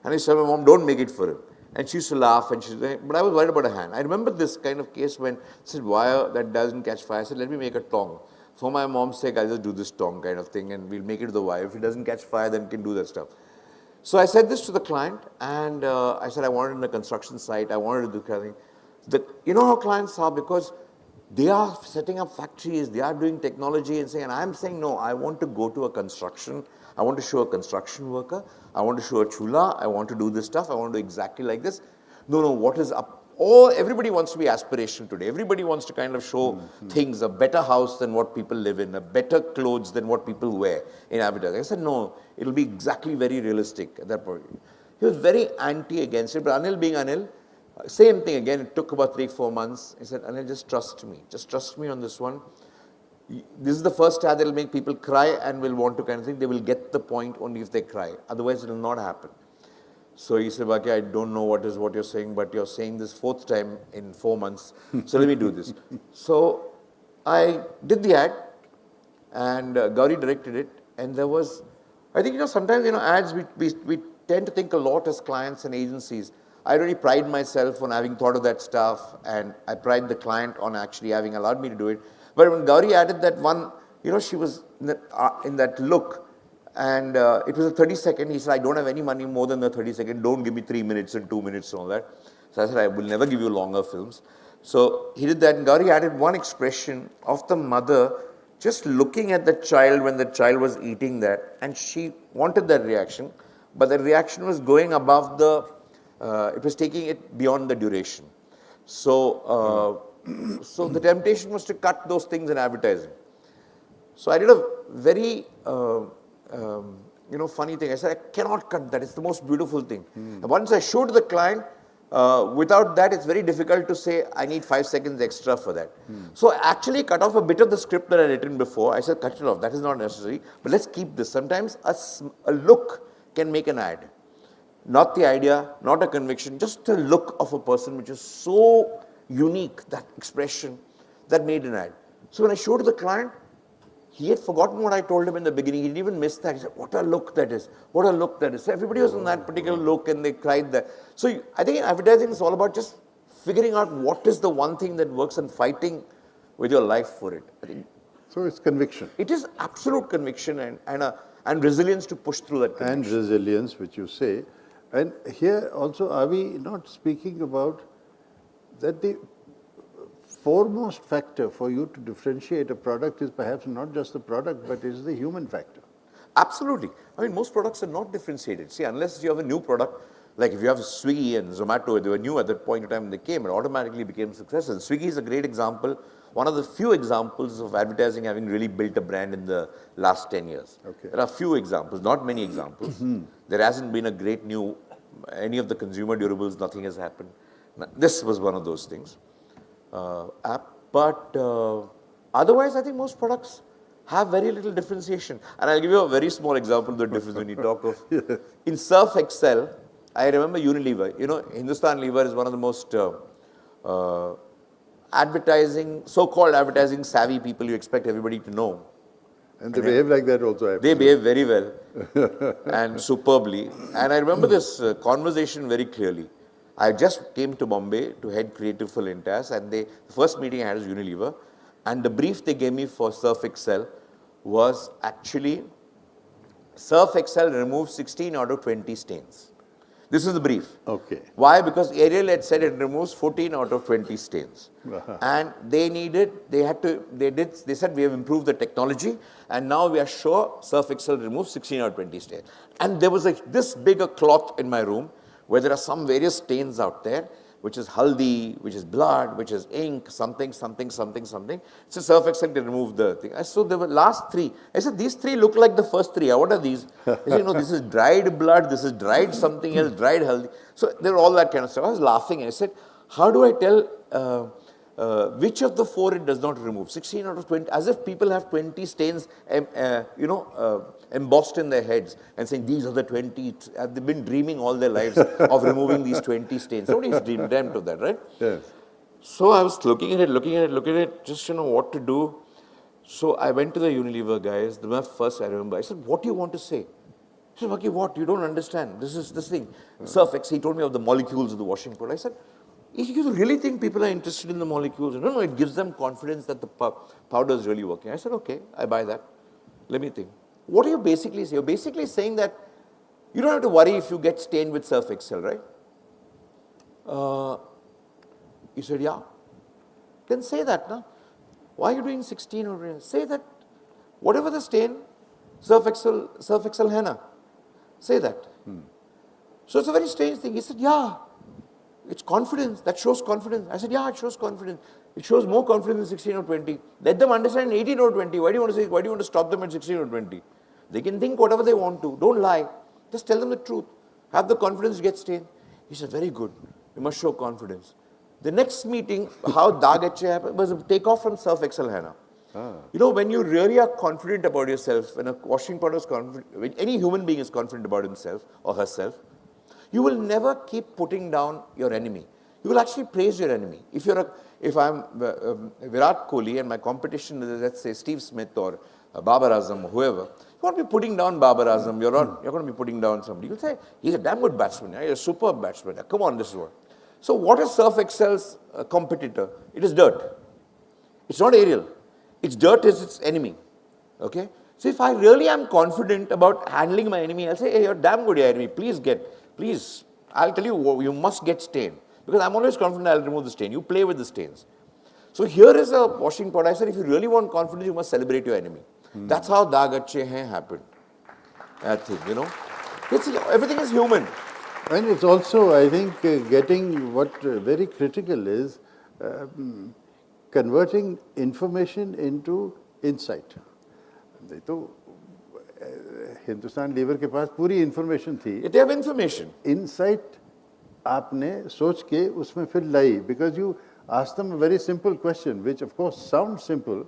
And I said, my mom, don't make it for him. And she used to laugh, and but I was worried about her hand. I remember this kind of case when she said, wire that doesn't catch fire. I said, let me make a tong. For my mom's sake, I'll just do this tong kind of thing, and we'll make it to the wire. If it doesn't catch fire, then can do that stuff. So I said this to the client, and I said I wanted it in a construction site. I wanted to do kind of thing. You know how clients are, because They are setting up factories, they are doing technology and saying, and I'm saying, no, I want to go to a construction, I want to show a construction worker, I want to show a chula, I want to do this stuff, I want to do exactly like this. No, what is up? Everybody wants to be aspirational today. Everybody wants to kind of show things, a better house than what people live in, a better clothes than what people wear in advertising. I said, no, it'll be exactly very realistic at that point. He was very anti against it, but Anil being Anil, same thing again, it took about 3-4 months. He said, Anil, just trust me on this one. This is the first ad that will make people cry and will want to kind of think they will get the point only if they cry. Otherwise, it will not happen. So he said, Balki, I don't know what you're saying, but you're saying this 4th time in 4 months. So let me do this. So I did the ad and Gauri directed it. And there was, I think, sometimes, ads, we tend to think a lot as clients and agencies. I really pride myself on having thought of that stuff, and I pride the client on actually having allowed me to do it. But when Gauri added that one, she was in that look, and it was a 30-second. He said, I don't have any money more than the 30-second. Don't give me 3 minutes and 2 minutes and all that. So I said, I will never give you longer films. So he did that, and Gauri added one expression of the mother just looking at the child when the child was eating that, and she wanted that reaction, but the reaction was going above the, it was taking it beyond the duration. So, so the temptation was to cut those things in advertising. So I did a very, funny thing. I said, I cannot cut that. It's the most beautiful thing. And once I showed the client, without that, it's very difficult to say, I need 5 seconds extra for that. So I actually cut off a bit of the script that I had written before. I said, cut it off. That is not necessary. But let's keep this. Sometimes a look can make an ad. Not the idea, not a conviction, just the look of a person which is so unique, that expression, that made an ad. So when I showed the client, he had forgotten what I told him in the beginning. He didn't even miss that. He said, what a look that is. What a look that is. So everybody was on that particular look and they cried that. So I think in advertising is all about just figuring out what is the one thing that works and fighting with your life for it. I think So it's conviction. it is absolute conviction and resilience to push through that conviction. And resilience, which you say. And here also, are we not speaking about that the foremost factor for you to differentiate a product is perhaps not just the product, but is the human factor? Absolutely. I mean, most products are not differentiated. See, unless you have a new product, like if you have Swiggy and Zomato, they were new at that point in time when they came, it automatically became successful. Swiggy is a great example, one of the few examples of advertising having really built a brand in the last 10 years. Okay. There are few examples, not many examples. There hasn't been a great new, any of the consumer durables, nothing has happened. This was one of those things. But otherwise, I think most products have very little differentiation. And I'll give you a very small example of the difference when you talk of. In Surf Excel, I remember Unilever. Hindustan Lever is one of the most so-called advertising savvy people you expect everybody to know. And they behave like that also. They behave very well and superbly. And I remember this conversation very clearly. I just came to Bombay to head creative for Lintas, and the first meeting I had was Unilever, and the brief they gave me for Surf Excel was actually Surf Excel removes 16 out of 20 stains. This is the brief. Okay. Why? Because Ariel had said it removes 14 out of 20 stains. And they said we have improved the technology and now we are sure Surf Excel removes 16 out of 20 stains. And there was this big a cloth in my room where there are some various stains out there, which is haldi, which is blood, which is ink, something. So Surf Excel to remove the thing. So there were last 3. I said, these 3 look like the first 3. What are these? They said, no, this is dried blood, this is dried something else, dried haldi. So there were all that kind of stuff. I was laughing and I said, how do I tell which of the 4 it does not remove? 16 out of 20, as if people have 20 stains, embossed in their heads and saying, these are the 20, they've been dreaming all their lives of removing these 20 stains. Nobody's dreamt of that, right? Yes. So I was looking at it, just to know what to do. So I went to the Unilever guys, first I remember, I said, what do you want to say? He said, Balki, what? You don't understand. This is this thing. Surf X, he told me of the molecules of the washing powder. I said, you really think people are interested in the molecules? No, it gives them confidence that the powder is really working. I said, okay, I buy that. Let me think. What are you basically saying? You're basically saying that you don't have to worry if you get stained with Surf Excel, right? He said, yeah. Then say that, no? why are you doing 16 or say that whatever the stain, surf excel henna. Say that. So it's a very strange thing. He said, yeah, it's confidence. That shows confidence. I said, yeah, it shows confidence. It shows more confidence than 16 or 20. Let them understand 18 or 20. Why do you want to stop them at 16 or 20? They can think whatever they want to. Don't lie. Just tell them the truth. Have the confidence to get stained. He said, very good. You must show confidence. The next meeting, how Dagache happened, was a takeoff from Surf Excel Henna. You know, when you really are confident about yourself, when a washing powder is confident, when any human being is confident about himself or herself, you will never keep putting down your enemy. You will actually praise your enemy. If I'm Virat Kohli and my competition is, let's say, Steve Smith or Babar Azam or whoever, you won't be putting down Babar Azam. You're going to be putting down somebody. You'll say, he's a damn good batsman. He's a superb batsman. Come on, this is what. So what is Surf Excel's competitor? It is dirt. It's not Ariel. Its dirt is its enemy. Okay? So if I really am confident about handling my enemy, I'll say, hey, you're damn good, your enemy. Please, I'll tell you, you must get stained. Because I'm always confident I'll remove the stain. You play with the stains. So here is a washing powder. I said, if you really want confidence, you must celebrate your enemy. That's how Daag Achhe Hain happened. I think, you know. Everything is human. And it's also, I think, getting what very critical is converting information into insight. तो Hindustan liver के पास पूरी information थी. They have information. Insight आपने सोच के उसमें फिर लाई, because you asked them a very simple question, which of course sounds simple,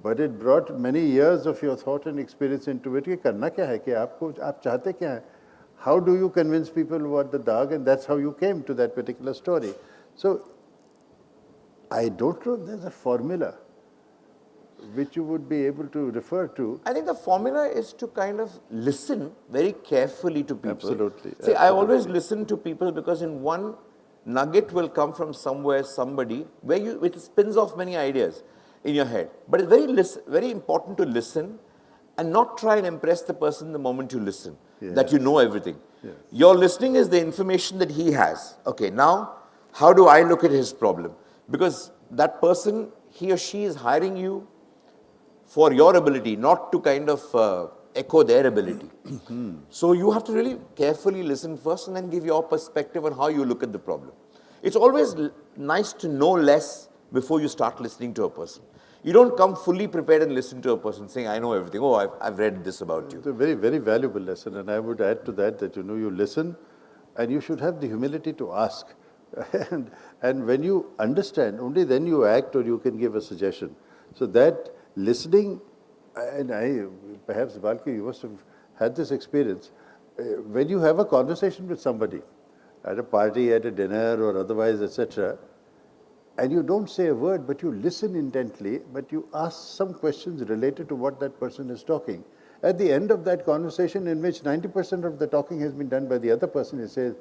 but it brought many years of your thought and experience into it. कि करना क्या है, कि आप चाहते क्या हैं? How do you convince people about the Daag? And that's how you came to that particular story. So I don't know if there's a formula which you would be able to refer to. I think the formula is to kind of listen very carefully to people. Absolutely. See, I always listen to people because in one nugget will come from somewhere, somebody, where it spins off many ideas in your head. But it's very important to listen and not try and impress the person the moment you listen, that you know everything. Yes. Your listening is the information that he has. Okay, now, how do I look at his problem? Because that person, he or she is hiring you for your ability, not to kind of echo their ability. So you have to really carefully listen first and then give your perspective on how you look at the problem. It's always nice to know less before you start listening to a person. You don't come fully prepared and listen to a person saying, I know everything. Oh, I've read this about you. It's a very, very valuable lesson. And I would add to that, you listen and you should have the humility to ask. And when you understand, only then you act or you can give a suggestion. So that listening, and perhaps Balki, you must have had this experience, when you have a conversation with somebody, at a party, at a dinner or otherwise, etc., and you don't say a word, but you listen intently, but you ask some questions related to what that person is talking. At the end of that conversation, in which 90% of the talking has been done by the other person, he says,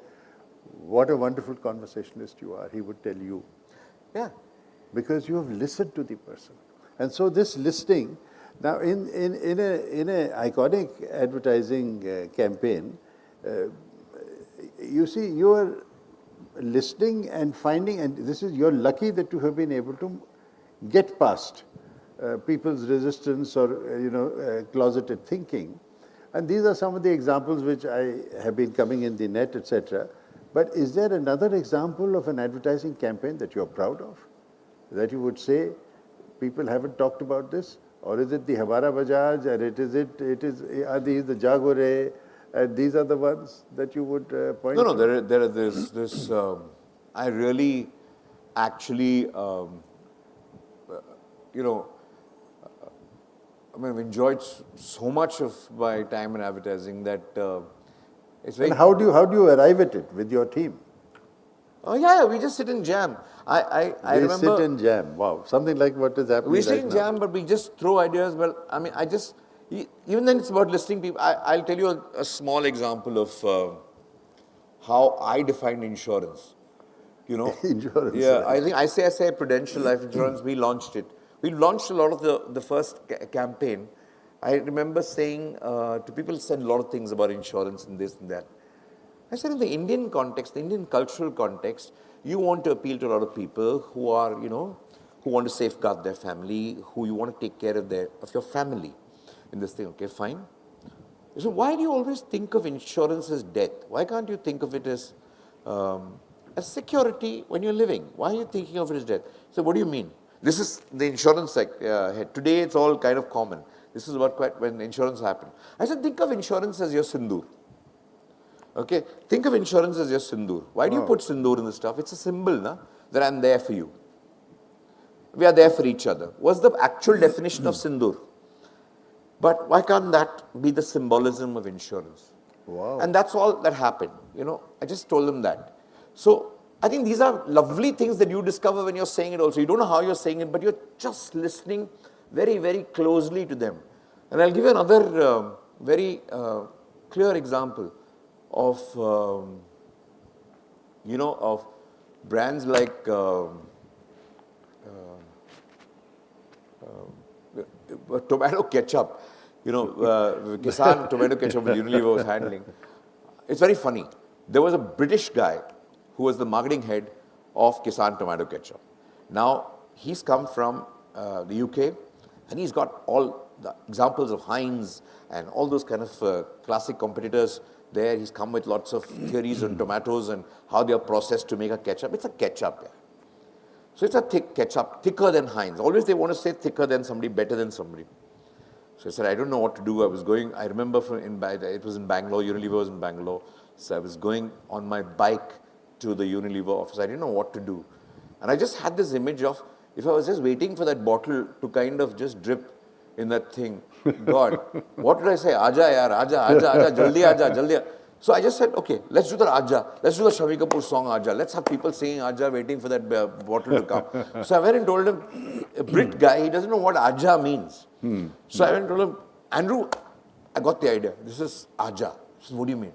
what a wonderful conversationalist you are, he would tell you. Yeah. Because you have listened to the person. And so this listening, now in a iconic advertising campaign, you see, you are listening and finding, and you're lucky that you have been able to get past people's resistance or closeted thinking. And these are some of the examples which I have been coming in the net, etc. But is there another example of an advertising campaign that you're proud of, that you would say people haven't talked about this? Or is it the Hamara Bajaj, or are these the Jagore, and these are the ones that you would point to? No, there's this, I really actually, I've enjoyed so much of my time in advertising that it's very... And how do you arrive at it with your team? Oh yeah, we just sit and jam. I remember... sit and jam, wow. Something like what is happening We sit right and now. jam, but we just throw ideas. Well, even then it's about listening people. I'll tell you a small example of how I defined insurance. Insurance. Yeah, right. I think I say Prudential Life Insurance, we launched it. We launched a lot of the first campaign. I remember saying to people, said a lot of things about insurance and this and that. I said in the Indian context, the Indian cultural context, you want to appeal to a lot of people who are, who want to safeguard their family, who you want to take care of your family in this thing. Okay, fine. So why do you always think of insurance as death? Why can't you think of it as security when you're living? Why are you thinking of it as death? So what do you mean? This is the insurance head. Today it's all kind of common. This is about when insurance happened. I said, think of insurance as your sindoor. Okay, think of insurance as your sindoor. Why do you put sindoor in the stuff? It's a symbol, na, that I'm there for you. We are there for each other. What's the actual definition of sindoor? But why can't that be the symbolism of insurance? Wow. And that's all that happened. You know, I just told them that. So I think these are lovely things that you discover when you're saying it also. You don't know how you're saying it, but you're just listening very, very closely to them. And I'll give you another very clear example of, you know, of brands like tomato ketchup. You know, Kisan tomato ketchup with Unilever was handling. It's very funny. There was a British guy who was the marketing head of Kisan tomato ketchup. Now, he's come from the UK, and he's got all the examples of Heinz and all those kind of classic competitors there. He's come with lots of theories on tomatoes and how they are processed to make a ketchup. It's a ketchup, yeah. So it's a thick ketchup, thicker than Heinz. Always they want to say thicker than somebody, better than somebody. So I said, I don't know what to do. I remember it was in Bangalore, Unilever was in Bangalore. So I was going on my bike to the Unilever office. I didn't know what to do. And I just had this image of, if I was just waiting for that bottle to kind of just drip in that thing, God, what did I say? Aja yaar, aja, jaldi aja, jaldi aja. So I just said, okay, let's do the Aja. Let's do the Shavi Kapoor song Aja. Let's have people singing Aja, waiting for that bottle to come. So I went and told him, a Brit guy, he doesn't know what Aja means. So I went and told him, Andrew, I got the idea. This is Aja. He said, what do you mean?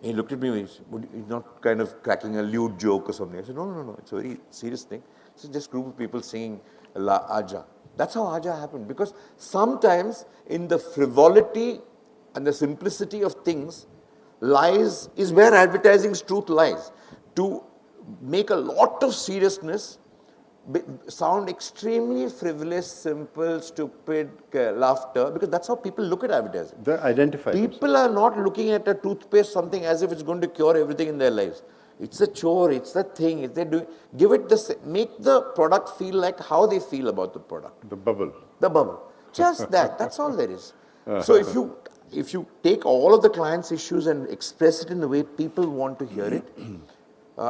He looked at me, he's not kind of cracking a lewd joke or something. I said, no, it's a very serious thing. It's just a group of people singing Aja. That's how Aja happened. Because sometimes in the frivolity and the simplicity of things, lies is where advertising's truth lies. To make a lot of seriousness sound extremely frivolous, simple, stupid laughter, because that's how people look at advertising. They identify People are not looking at a toothpaste, something as if it's going to cure everything in their lives. It's a chore, it's a thing. If they do, make the product feel like how they feel about the product. The bubble. The bubble. Just that. That's all there is. So if you take all of the client's issues and express it in the way people want to hear it,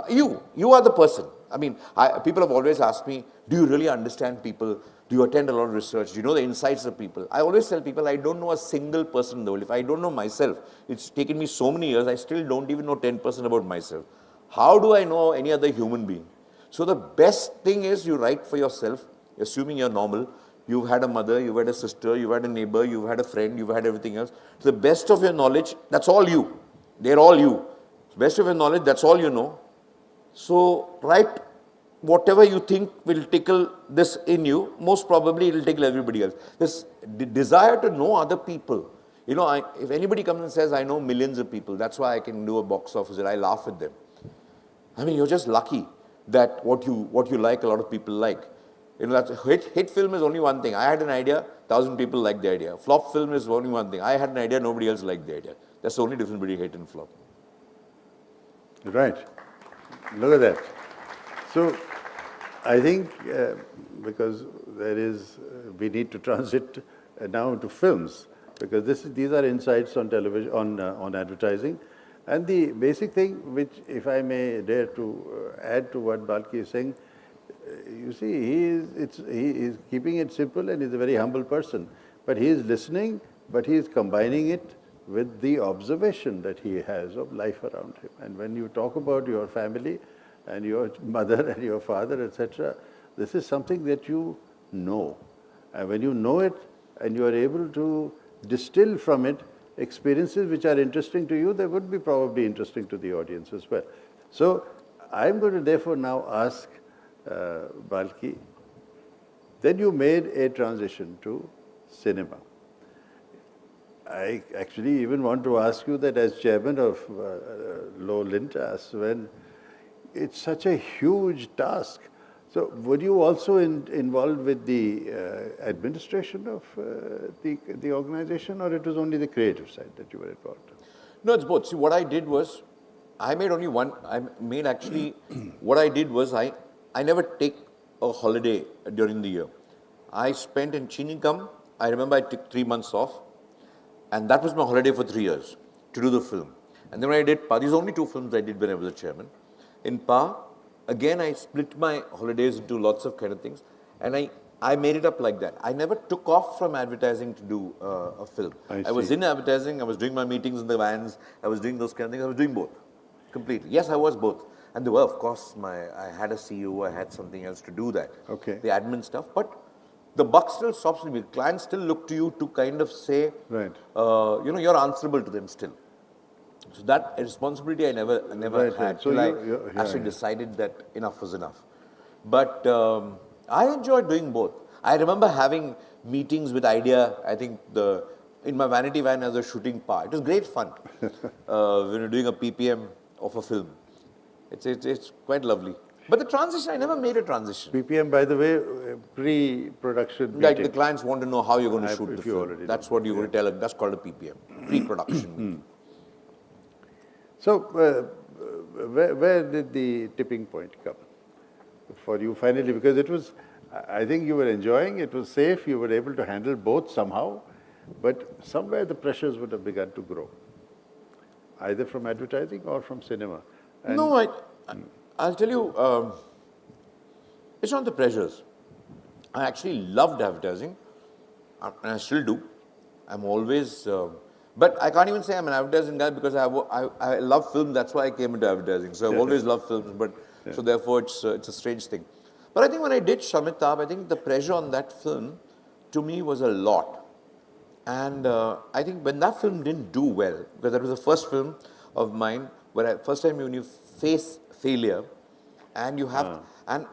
you are the person. I mean, people have always asked me, do you really understand people? Do you attend a lot of research? Do you know the insights of people? I always tell people, I don't know a single person in the world. If I don't know myself, it's taken me so many years, I still don't even know 10% about myself. How do I know any other human being? So the best thing is you write for yourself, assuming you're normal. You've had a mother, you've had a sister, you've had a neighbor, you've had a friend, you've had everything else. To the best of your knowledge, that's all you. They're all you. To the best of your knowledge, that's all you know. So write whatever you think will tickle this in you. Most probably it will tickle everybody else. This desire to know other people. You know, if anybody comes and says, I know millions of people, that's why I can do a box office and I laugh at them. I mean, you're just lucky that what you like, a lot of people like. You know, that's hit film is only one thing. I had an idea, 1,000 people liked the idea. Flop film is only one thing. I had an idea, nobody else liked the idea. That's the only difference between hit and flop. Right. Look at that. So, I think because we need to transit now to films, because these are insights on television, on advertising. And the basic thing, which if I may dare to add to what Balki is saying, you see, he is keeping it simple and he's a very humble person. But he is listening, but he is combining it with the observation that he has of life around him. And when you talk about your family and your mother and your father, etc., this is something that you know. And when you know it and you are able to distill from it experiences which are interesting to you, they would be probably interesting to the audience as well. So I'm going to therefore now ask Balki, then you made a transition to cinema. I actually even want to ask you that as chairman of Low Lintas, when it's such a huge task So, were you also involved with the administration of the organization, or it was only the creative side that you were involved in? No, it's both. See, what I did was, I made only one, I made actually, what I did was, I never take a holiday during the year. I spent in Chinnikam, I remember I took 3 months off, and that was my holiday for 3 years, to do the film. And then when I did Pa, these are only 2 films I did when I was a chairman. In Pa, again I split my holidays into lots of kind of things, and I made it up like that. I never took off from advertising to do a film. I was in advertising, I was doing my meetings in the vans, I was doing those kind of things, I was doing both, completely. Yes, I was both. And there were, of course, I had a CEO, I had something else to do that. Okay. The admin stuff, but the buck still stops with me. Clients still look to you to kind of say, Right. You know, you're answerable to them still. So that responsibility I never Right, had right. So till I you're actually decided that enough was enough. But I enjoyed doing both. I remember having meetings with Idea. I think in my vanity van as a shooting Pa. It was great fun when you're doing a PPM of a film. It's quite lovely. But the transition, I never made a transition. PPM, by the way, pre-production Like meeting. the clients want to know how you're going to shoot if the you film. already That's know. what you're going to tell them. That's called a PPM, pre-production meeting. So, where did the tipping point come for you finally? Because it was, I think you were enjoying, it was safe, you were able to handle both somehow, but somewhere the pressures would have begun to grow, either from advertising or from cinema. And No, I'll tell you, it's not the pressures. I actually loved advertising, and I still do. I'm always, but I can't even say I'm an advertising guy because I love film. That's why I came into advertising. So I've always loved films, but so therefore it's a strange thing. But I think when I did Shamitab, I think the pressure on that film to me was a lot. And I think when that film didn't do well, because that was the first film of mine where first time when you face failure, and you have, and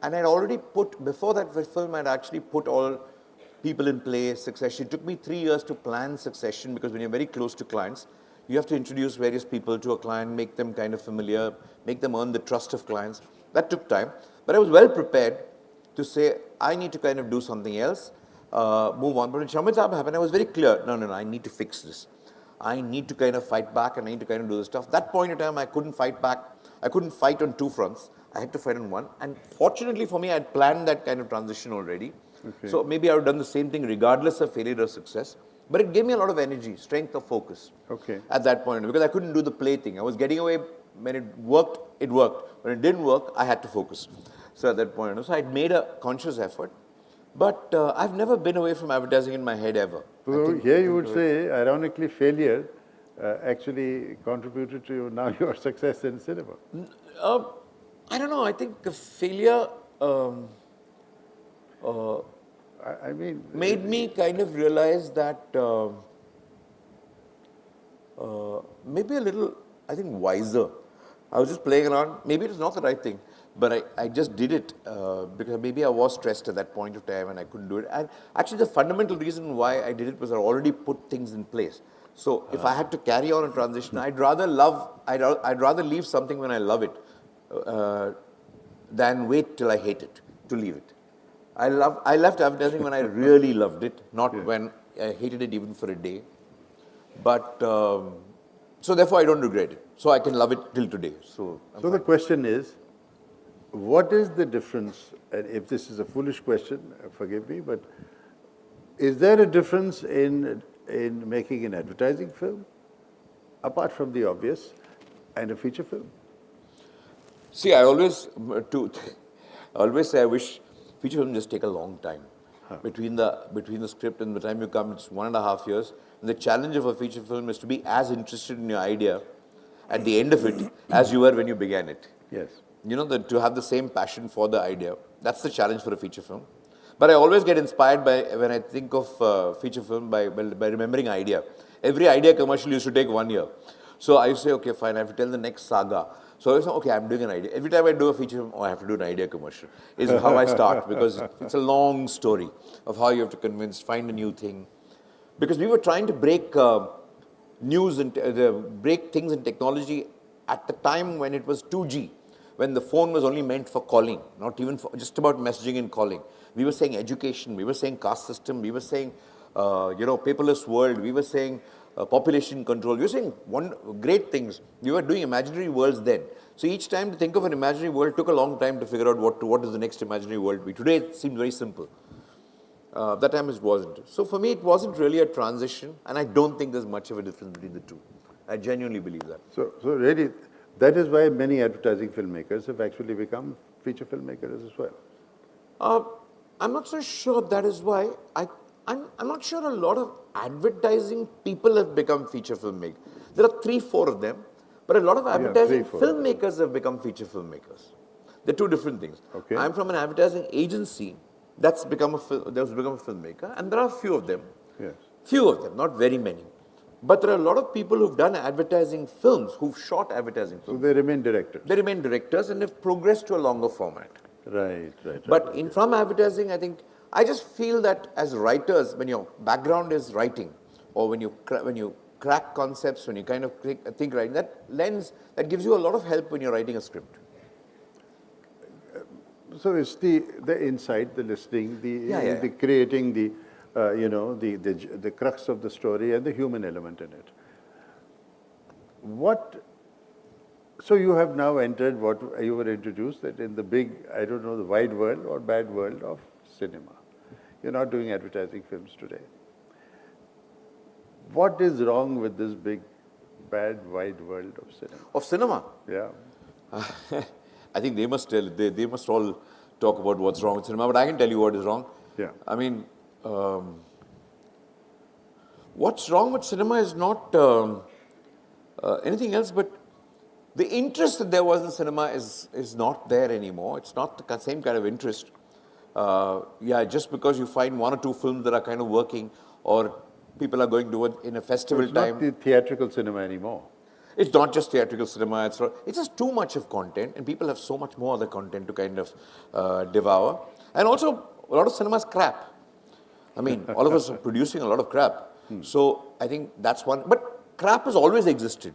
I'd already put, before that film, I'd actually put all people in place, succession. It took me 3 years to plan succession because when you're very close to clients, you have to introduce various people to a client, make them kind of familiar, make them earn the trust of clients. That took time. But I was well prepared to say, I need to kind of do something else, move on. But when Shamitab happened, I was very clear, no, I need to fix this. I need to kind of fight back and I need to kind of do this stuff. That point in time, I couldn't fight back. I couldn't fight on 2 fronts. I had to fight on one. And fortunately for me, I had planned that kind of transition already. Okay. So maybe I would have done the same thing regardless of failure or success. But it gave me a lot of energy, strength of focus. Okay. At that point, because I couldn't do the play thing. I was getting away. When it worked, it worked. When it didn't work, I had to focus. So at that point, so I'd made a conscious effort. But I've never been away from advertising in my head ever. So here you would say, ironically, failure actually contributed to now your success in cinema. I don't know. I think failure I mean, made me kind of realize that maybe a little, I think, wiser. I was just playing around. Maybe it was not the right thing, but I just did it because maybe I was stressed at that point of time and I couldn't do it. And actually, the fundamental reason why I did it was I already put things in place. So if I had to carry on a transition, I'd rather leave something when I love it than wait till I hate it to leave it. I left advertising when I really loved it, not when I hated it even for a day. But so therefore I don't regret it. So I can love it till today. So the question is, what is the difference? And if this is a foolish question, forgive me, but is there a difference in making an advertising film, apart from the obvious, and a feature film? See, I always say I wish feature films just take a long time. Between the script and the time you come, it's 1.5 years. And the challenge of a feature film is to be as interested in your idea at the end of it as you were when you began it. Yes. You know, to have the same passion for the idea. That's the challenge for a feature film. But I always get inspired by, when I think of feature film, by remembering idea. Every idea commercial used to take 1 year. So I used to say, okay, fine, I have to tell the next saga. So I was like, okay, I'm doing an idea. Every time I do a feature film, I have to do an idea commercial. Is how I start, because it's a long story of how you have to convince, find a new thing. Because we were trying to break news and break things in technology at the time when it was 2G. when the phone was only meant for calling, not even for just about messaging and calling. We were saying education, we were saying caste system, we were saying, paperless world, we were saying population control, we were saying great things. We were doing imaginary worlds then. So each time to think of an imaginary world took a long time to figure out what is the next imaginary world be. Today it seems very simple. That time it wasn't. So for me, it wasn't really a transition, and I don't think there's much of a difference between the two. I genuinely believe that. So really, that is why many advertising filmmakers have actually become feature filmmakers as well. I'm not so sure that is why. I'm not sure a lot of advertising people have become feature filmmakers. There are 3-4 of them, but a lot of advertising filmmakers have become feature filmmakers. They're two different things. Okay. I'm from an advertising agency that's become a filmmaker, and there are a few of them. Yes. Few of them, not very many. But there are a lot of people who've done advertising films, who've shot advertising So films. they remain directors. They remain directors and have progressed to a longer format. Right. But from advertising, I just feel that as writers, when your background is writing, or when you crack concepts, when you kind of think writing, that gives you a lot of help when you're writing a script. So it's the insight, the listening, the creating, the crux of the story and the human element in it. So you have now entered what you were introduced, that in the big, I don't know, the wide world or bad world of cinema. You're not doing advertising films today. What is wrong with this big, bad, wide world of cinema? Of cinema? Yeah. I think they must all talk about what's wrong with cinema, but I can tell you what is wrong. Yeah. I mean, what's wrong with cinema is not anything else, but the interest that there was in cinema is not there anymore. It's not the same kind of interest. Just because you find 1 or 2 films that are kind of working, or people are going to it in a festival time. It's not the theatrical cinema anymore. It's not just theatrical cinema, it's just too much of content, and people have so much more other content to kind of devour. And also, a lot of cinema is crap. I mean, all of us are producing a lot of crap. So I think that's one. But crap has always existed.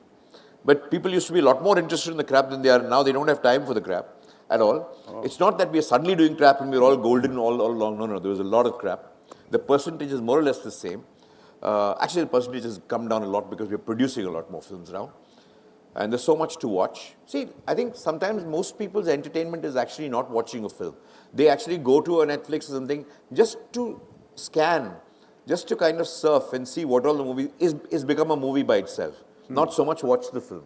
But people used to be a lot more interested in the crap than they are now. They don't have time for the crap at all. It's not that we are suddenly doing crap and we're all golden all along. No, there was a lot of crap. The percentage is more or less the same. Actually, the percentage has come down a lot because we're producing a lot more films now. And there's so much to watch. See, I think sometimes most people's entertainment is actually not watching a film. They actually go to a Netflix or something just to scan, just to kind of surf and see what all the movie is become a movie by itself. Not so much watch the film.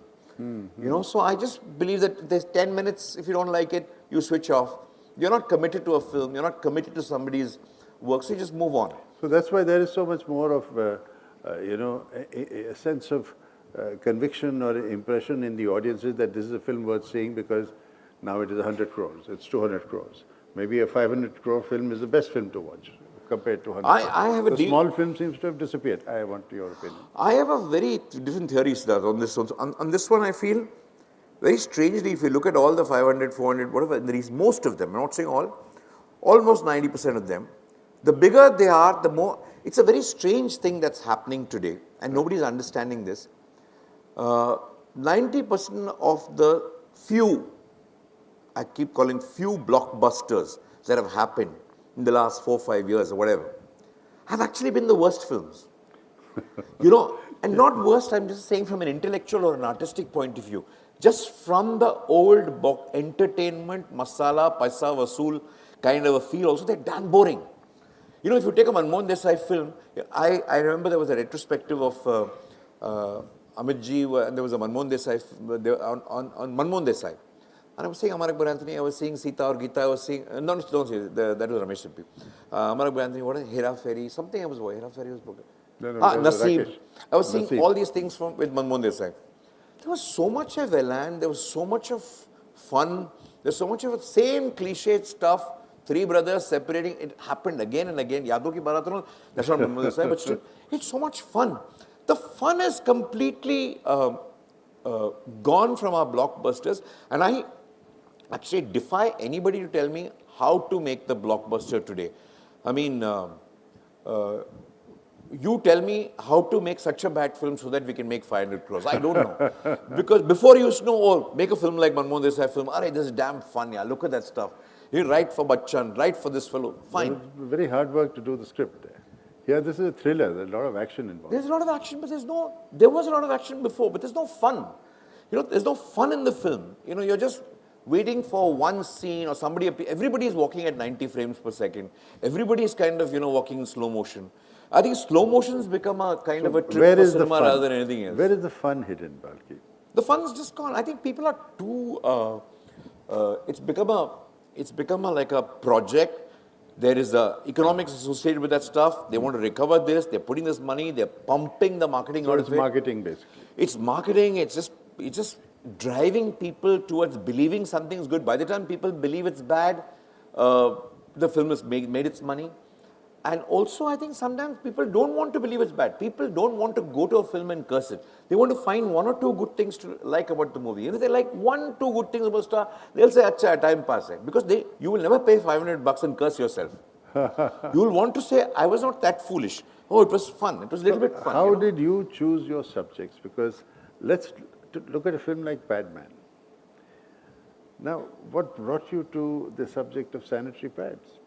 So I just believe that there's 10 minutes, if you don't like it, you switch off. You're not committed to a film, you're not committed to somebody's work, so you just move on. So that's why there is so much more of, a sense of conviction or impression in the audiences that this is a film worth seeing, because now it is 100 crores, it's 200 crores. Maybe a 500 crore film is the best film to watch compared to 100 I have a The small film seems to have disappeared. I want your opinion. I have a very different theories on this one. So on this one, I feel very strangely, if you look at all the 500, 400, whatever, most of them, I'm not saying all, almost 90% of them, the bigger they are, the more, it's a very strange thing that's happening today, and nobody's understanding this. 90% of the few, I keep calling few blockbusters that have happened in the last 4 or 5 years or whatever, have actually been the worst films. And not worst, I'm just saying from an intellectual or an artistic point of view. Just from the old entertainment, masala, paisa, vasool kind of a feel also, they're damn boring. If you take a Manmohan Desai film, I remember there was a retrospective of Amitji, and there was a Manmohan Desai on Manmohan Desai. And I was seeing Amar Akbar Anthony, I was seeing Sita or Gita, I was seeing, don't say, that was Ramesh Sippy. Amar Akbar Anthony, what is Hera Fairy? Something I was, Hera Fairy was broken. Naseeb. I was seeing all these things with Manmohan Desai. There was so much of elan, there was so much of fun, there's so much of the same cliched stuff. 3 brothers separating, it happened again and again. Yadon ki barat, that's not Manmohan Desai, but still, it's so much fun. The fun is completely gone from our blockbusters, and I actually defy anybody to tell me how to make the blockbuster today. I mean, you tell me how to make such a bad film so that we can make 500 crores. I don't know. Because before you used to know, oh, make a film like Manmohan Desai film. Alright, this is damn fun, yeah. Look at that stuff. You write for Bachchan, write for this fellow. Fine. It was very hard work to do the script there. Here, this is a thriller. There's a lot of action involved. There's a lot of action, but there was a lot of action before, but there's no fun. There's no fun in the film. You're just waiting for one scene or everybody is walking at 90 frames per second. Everybody is kind of, walking in slow motion. I think slow motion has become a kind of a trick for cinema rather than anything else. Where is the fun hidden, Balki? The fun is just gone. I think people are too, it's become like a project. There is economics associated with that stuff. They want to recover this. They're putting this money. They're pumping the marketing out of it. It's marketing, basically. It's marketing. It's just driving people towards believing something is good. By the time people believe it's bad, the film has made its money. And also, I think sometimes people don't want to believe it's bad. People don't want to go to a film and curse it. They want to find one or two good things to like about the movie. If they like one, two good things about star, they'll say, "Acha, time pass." Because you will never pay $500 and curse yourself. You will want to say, "I was not that foolish. Oh, it was fun. It was a little bit fun." How did you choose your subjects? Because let's look at a film like Padman. Now, what brought you to the subject of sanitary pads?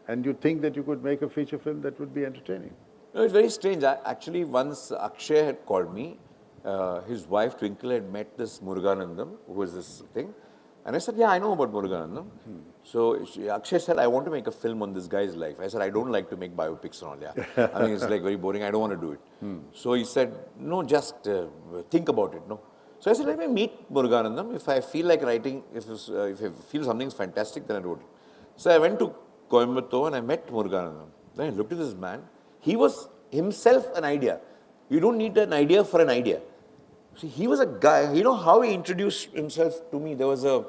And you think that you could make a feature film that would be entertaining? No, it's very strange. Actually, once Akshay had called me, his wife Twinkle had met this Muruganandam, who was this thing. And I said, yeah, I know about Muruganandam. So Akshay said, I want to make a film on this guy's life. I said, I don't like to make biopics and all, yeah. I mean, it's like very boring. I don't want to do it. So he said, no, just think about it, no. So I said, let me meet Muruganandam. If I feel like writing, if I feel something's fantastic, then I wrote it. So I went to Coimbatore and I met Muruganandam. Then I looked at this man. He was himself an idea. You don't need an idea for an idea. See, he was a guy, you know how he introduced himself to me? He was a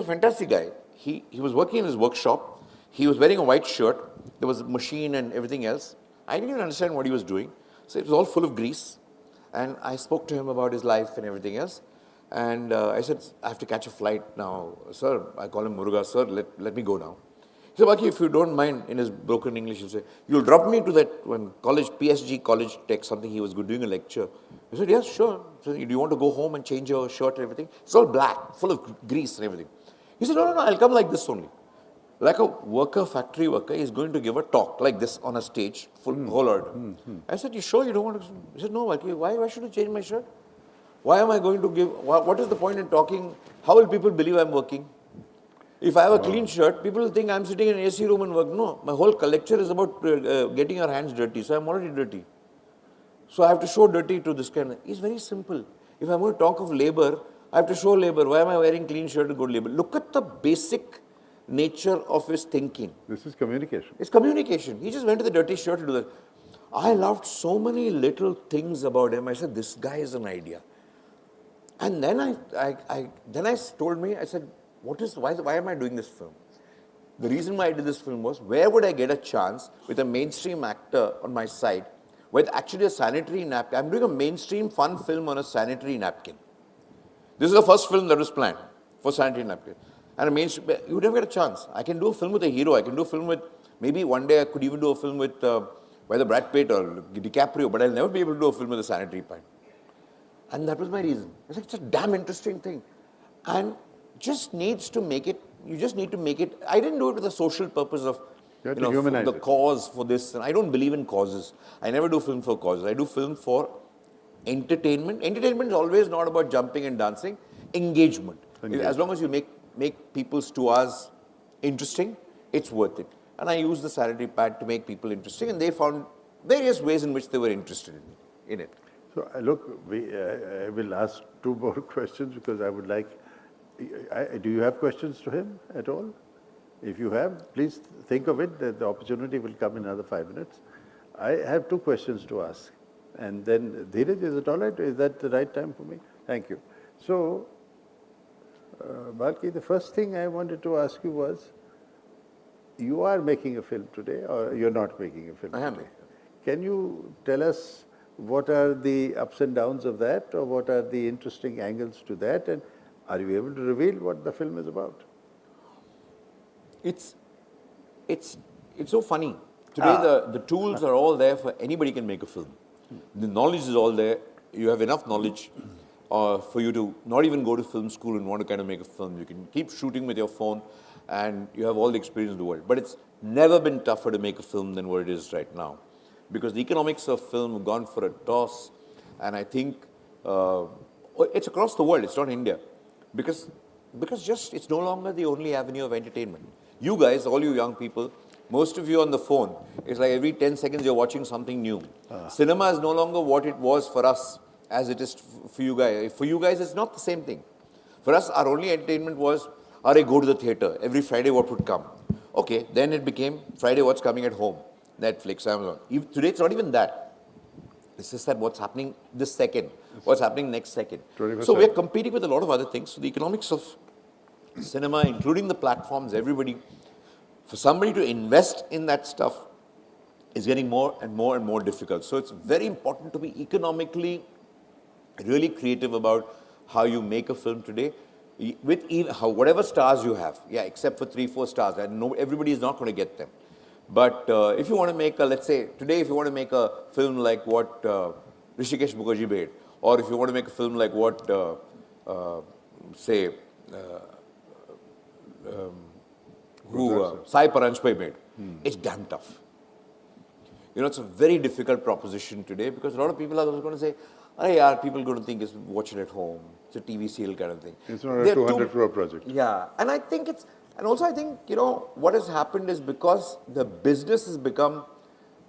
fantastic guy. He was working in his workshop. He was wearing a white shirt. There was a machine and everything else. I didn't even understand what he was doing. So it was all full of grease. And I spoke to him about his life and everything else. And I said, I have to catch a flight now. Sir, I call him Muruga, sir, let me go now. He said, Balki, if you don't mind, in his broken English, he'll say, you'll drop me to that one college, PSG College Tech, something he was doing a lecture. I said, yes, sure. So, do you want to go home and change your shirt and everything? It's all black, full of grease and everything. He said, no, I'll come like this only. Like a worker, factory worker, is going to give a talk like this on a stage, whole order. I said, you sure you don't want to? He said, no, Balki, why should I change my shirt? Why am I going to give, what is the point in talking? How will people believe I'm working? If I have a clean shirt, people will think I'm sitting in an AC room and work. No, my whole lecture is about getting our hands dirty, so I'm already dirty. So I have to show dirty to this kind of, it's very simple. If I'm going to talk of labor, I have to show labor. Why am I wearing clean shirt to go to labor? Look at the basic nature of his thinking. This is communication. It's communication. He just went to the dirty shirt to do that. I loved so many little things about him. I said, this guy is an idea. And then I told me, I said, why am I doing this film? The reason why I did this film was, where would I get a chance with a mainstream actor on my side with actually a sanitary napkin? I'm doing a mainstream fun film on a sanitary napkin. This is the first film that was planned for sanitary napkin. And a mainstream, you would never get a chance. I can do a film with a hero. I can do a film with, maybe one day I could even do a film with whether Brad Pitt or DiCaprio, but I'll never be able to do a film with a sanitary pad. And that was my reason. It's like, it's a damn interesting thing. And just needs to make it, you just need to make it, I didn't do it with a social purpose of, the cause for this. And I don't believe in causes. I never do film for causes. I do film for entertainment. Entertainment is always not about jumping and dancing. Engagement. As long as you make people's 2 hours interesting, it's worth it. And I used the sanitary pad to make people interesting, and they found various ways in which they were interested in it. So, look, I will ask 2 more questions because I would like, do you have questions to him at all? If you have, please think of it, that the opportunity will come in another 5 minutes. I have 2 questions to ask. And then, Dheeraj, is it all right? Is that the right time for me? Thank you. So, Balki, the first thing I wanted to ask you was, you are making a film today, or you're not making a film today? I am. Can you tell us what are the ups and downs of that, or what are the interesting angles to that, and are you able to reveal what the film is about? It's so funny. Today, the tools are all there for anybody can make a film. The knowledge is all there. You have enough knowledge for you to not even go to film school and want to kind of make a film. You can keep shooting with your phone and you have all the experience in the world. But it's never been tougher to make a film than what it is right now. Because the economics of film have gone for a toss. And I think it's across the world. It's not India. Because just it's no longer the only avenue of entertainment. You guys, all you young people, most of you on the phone, it's like every 10 seconds you're watching something new. Cinema is no longer what it was for us as it is for you guys. For you guys, it's not the same thing. For us, our only entertainment was, I go to the theatre. Every Friday, what would come? Okay, then it became Friday, what's coming at home? Netflix, Amazon. Today, it's not even that. It's just that what's happening this second, what's happening next second. 20%. So we're competing with a lot of other things. So the economics of cinema, including the platforms, everybody, for somebody to invest in that stuff is getting more and more and more difficult. So it's very important to be economically really creative about how you make a film today. With whatever stars you have, except for 3-4 stars, and no, everybody is not going to get them. But if you want to make let's say, today if you want to make a film like what Rishikesh Mukherjee made, or if you want to make a film like what, Sai Paranjpe made, it's damn tough. You know, it's a very difficult proposition today because a lot of people are going to say, people are going to think it's watch it at home. It's a TV serial kind of thing. It's not a 200 crore project. Yeah, and I think also I think, you know, what has happened is because the business has become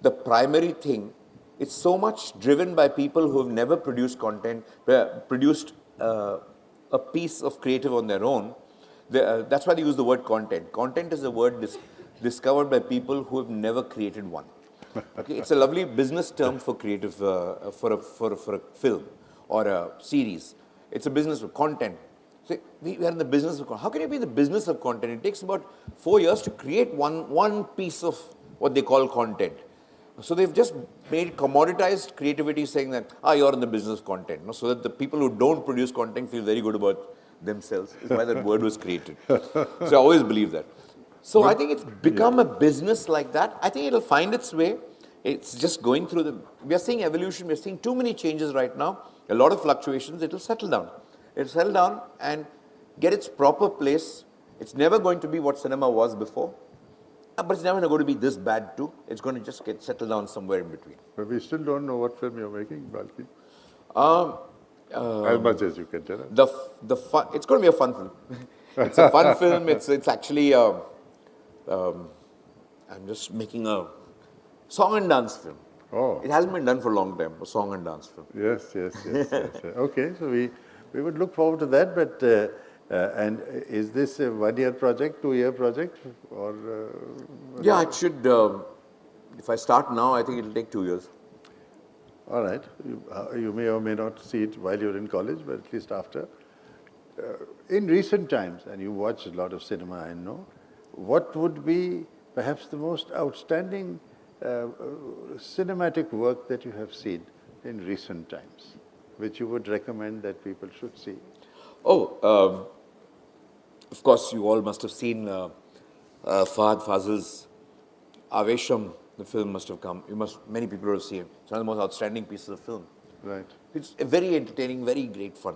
the primary thing, it's so much driven by people who have never produced content, produced a piece of creative on their own. That's why they use the word content. Content is a word discovered by people who have never created one. Okay, it's a lovely business term for creative, for a film or a series. It's a business of content. So we are in the business of content. How can you be in the business of content? It takes about 4 years to create one piece of what they call content. So they've just made commoditized creativity, saying that you're in the business of content, so that the people who don't produce content feel very good about themselves. Is why that word was created. So I always believe that. So I think it's become a business like that. I think it'll find its way. It's just going through we are seeing evolution. We're seeing too many changes right now. A lot of fluctuations. It'll settle down. It'll settle down and get its proper place. It's never going to be what cinema was before. But it's never going to be this bad too. It's going to just get settled down somewhere in between. But we still don't know what film you're making, Balki. As much as you can tell us. It's going to be a fun film. It's a fun film. It's actually I'm just making a song and dance film. Oh. It hasn't been done for a long time, a song and dance film. Yes. Okay, so we would look forward to that, but and is this a 1-year project, 2-year project, or? Yeah, it should. If I start now, I think it'll take 2 years. All right. You may or may not see it while you're in college, but at least after. In recent times, and you watch a lot of cinema, I know, what would be perhaps the most outstanding cinematic work that you have seen in recent times, which you would recommend that people should see? Of course, you all must have seen Fahad Fazil's Avesham. The film must have come. Many people have seen it. It's one of the most outstanding pieces of film. Right. It's very entertaining, very great fun.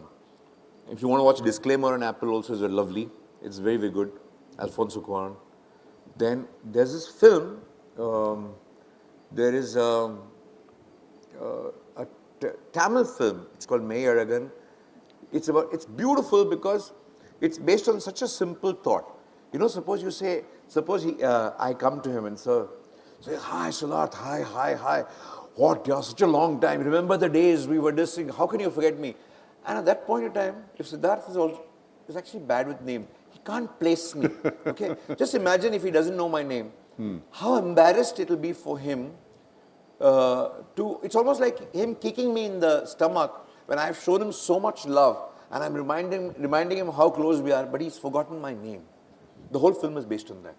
If you want to watch Disclaimer on Apple also, is lovely. It's very, very good. Alfonso Cuarón. Then there's this film. There is a Tamil film. It's called May Aragan. It's beautiful because it's based on such a simple thought. You know, suppose I come to him and say, hi Siddharth, hi. What, you're such a long time. Remember the days we were dissing. How can you forget me? And at that point in time, if Siddharth is actually bad with name, he can't place me. Okay? Just imagine if he doesn't know my name. How embarrassed it'll be for him it's almost like him kicking me in the stomach when I've shown him so much love and I'm reminding him how close we are, but he's forgotten my name. The whole film is based on that.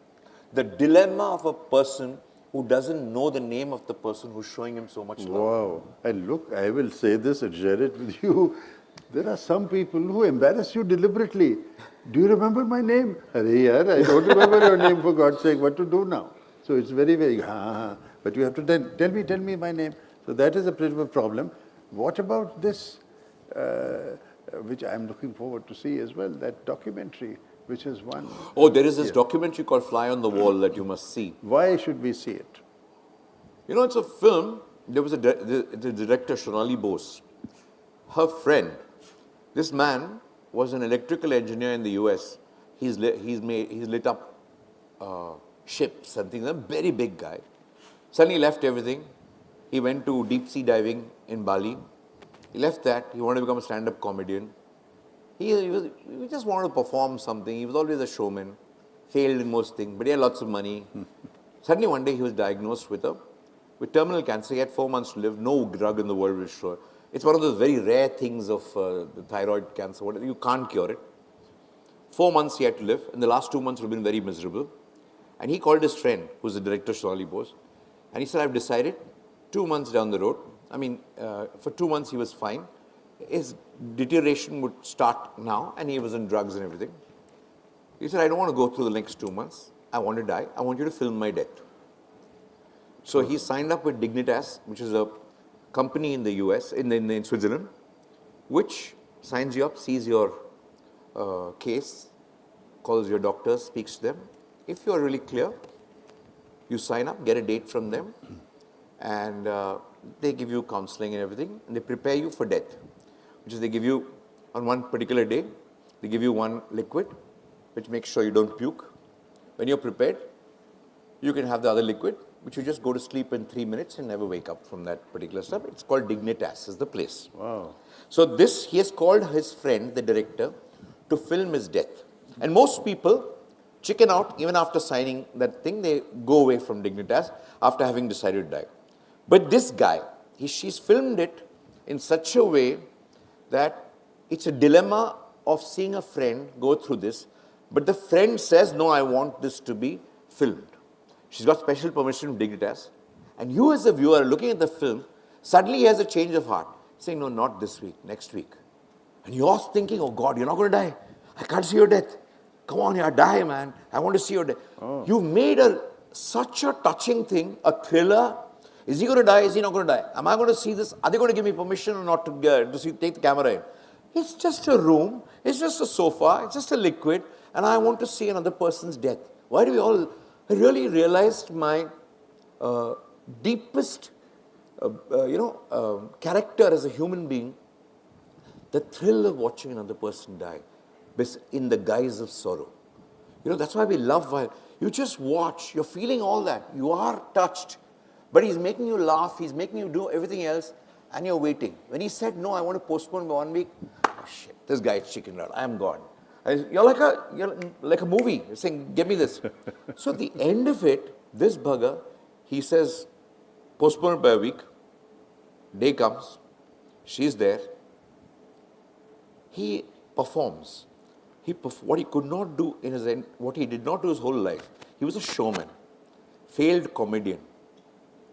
The dilemma of a person who doesn't know the name of the person who's showing him so much love. Wow. And look, I will say this and share it with you. There are some people who embarrass you deliberately. Do you remember my name? Arey yaar, I don't remember your name, for God's sake. What to do now? So it's very, very, but you have to then tell me my name. So that is a bit of a problem. What about this, which I'm looking forward to see as well, that documentary, which is one. Oh, there is this documentary called Fly on the Wall that you must see. Why should we see it? You know, it's a film. There was the director, Shonali Bose. Her friend, this man was an electrical engineer in the US. He's lit up ships and things. A very big guy. Suddenly left everything. He went to deep sea diving in Bali. He left that. He wanted to become a stand-up comedian. He just wanted to perform something. He was always a showman. Failed in most things, but he had lots of money. Suddenly one day he was diagnosed with terminal cancer. He had 4 months to live. No drug in the world will cure. It's one of those very rare things of the thyroid cancer. Whatever, you can't cure it. 4 months he had to live. In the last 2 months, he had been very miserable. And he called his friend, who's the director, Shonali Bose, and he said, I've decided 2 months down the road, for 2 months he was fine. His deterioration would start now, and he was on drugs and everything. He said, I don't want to go through the next 2 months. I want to die. I want you to film my death. So he signed up with Dignitas, which is a company in the US, in Switzerland, which signs you up, sees your case, calls your doctors, speaks to them. If you are really clear, you sign up, get a date from them, and they give you counseling and everything, and they prepare you for death, which is they give you, on one particular day, they give you one liquid, which makes sure you don't puke. When you're prepared, you can have the other liquid, which you just go to sleep in 3 minutes and never wake up from that particular stuff. It's called Dignitas, is the place. Wow. So he has called his friend, the director, to film his death. And most people chicken out even after signing that thing. They go away from Dignitas after having decided to die. But this guy, she's filmed it in such a way that it's a dilemma of seeing a friend go through this, but the friend says, no, I want this to be filmed. She's got special permission from Dignitas, and you as a viewer looking at the film, suddenly he has a change of heart, saying, no, not this week, next week. And you're thinking, oh God, you're not going to die. I can't see your death. Come on, yeah, die, man. I want to see your death. Oh. You've made such a touching thing, a thriller. Is he going to die? Is he not going to die? Am I going to see this? Are they going to give me permission or not to take the camera in? It's just a room. It's just a sofa. It's just a liquid. And I want to see another person's death. Why do we all... I really realized my deepest, character as a human being, the thrill of watching another person die in the guise of sorrow. You know, that's why we love violence. You just watch, you're feeling all that. You are touched. But he's making you laugh, he's making you do everything else, and you're waiting. When he said, no, I want to postpone by 1 week, oh shit, this guy is chickened out, I am gone. You're like a movie. You're saying, give me this. So at the end of it, this bugger, he says, postpone it by a week. Day comes. She's there. He performs. What he could not do in his end, what he did not do his whole life. He was a showman, failed comedian.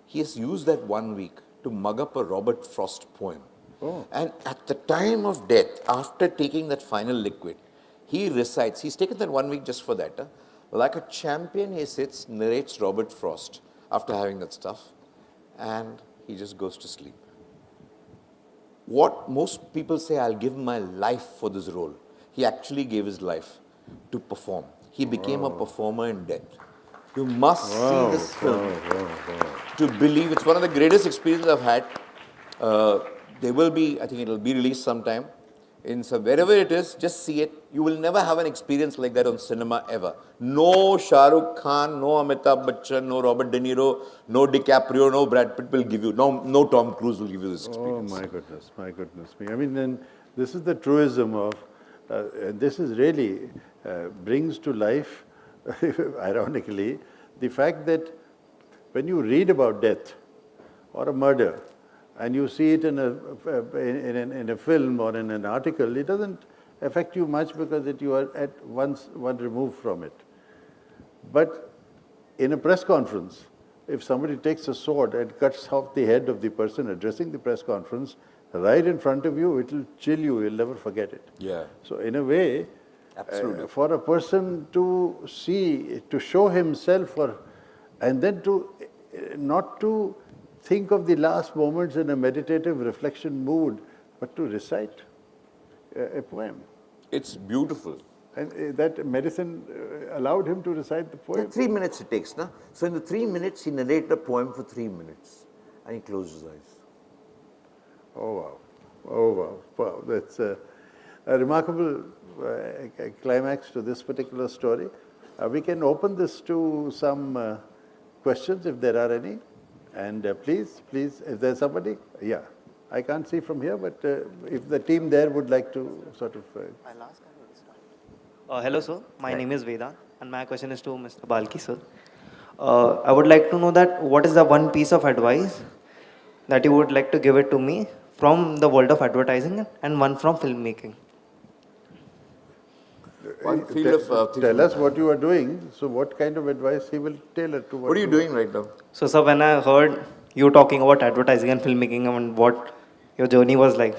He has used that 1 week to mug up a Robert Frost poem. Oh. And at the time of death, after taking that final liquid, he recites, he's taken that 1 week just for that. Like a champion, he sits, narrates Robert Frost after having that stuff, and he just goes to sleep. What most people say, I'll give my life for this role. He actually gave his life to perform. He became a performer in death. You must see this film to believe. It's one of the greatest experiences I've had. There will be, I think it'll be released sometime. Wherever it is, just see it. You will never have an experience like that on cinema ever. No Shah Rukh Khan, no Amitabh Bachchan, no Robert De Niro, no DiCaprio, no Brad Pitt will give you, no Tom Cruise will give you this experience. Oh my goodness me. I mean, then this is the truism of, this is really brings to life, ironically, the fact that when you read about death or a murder, and you see it in a film or in an article, it doesn't affect you much because you are at one remove from it. But in a press conference, if somebody takes a sword and cuts off the head of the person addressing the press conference, right in front of you, it will chill you, you'll never forget it. Yeah. So in a way, absolutely, for a person to show himself or And then not to think of the last moments in a meditative reflection mood, but to recite a poem. It's beautiful. And that medicine allowed him to recite the poem. 3 minutes it takes, na? So in the 3 minutes, he narrated a poem for 3 minutes. And he closed his eyes. Oh, wow. Oh, wow. Wow. That's a remarkable climax to this particular story. We can open this to some questions if there are any. And please, if there's somebody, yeah. I can't see from here, but if the team there would like to sort of... Hello, sir. My name is Vedant, and my question is to Mr. Balki, sir. I would like to know that what is the one piece of advice that you would like to give it to me from the world of advertising and one from filmmaking? One field of Tell us what you are doing, so what kind of advice he will tailor to What are you doing right now? So, sir, when I heard you talking about advertising and filmmaking and what your journey was like,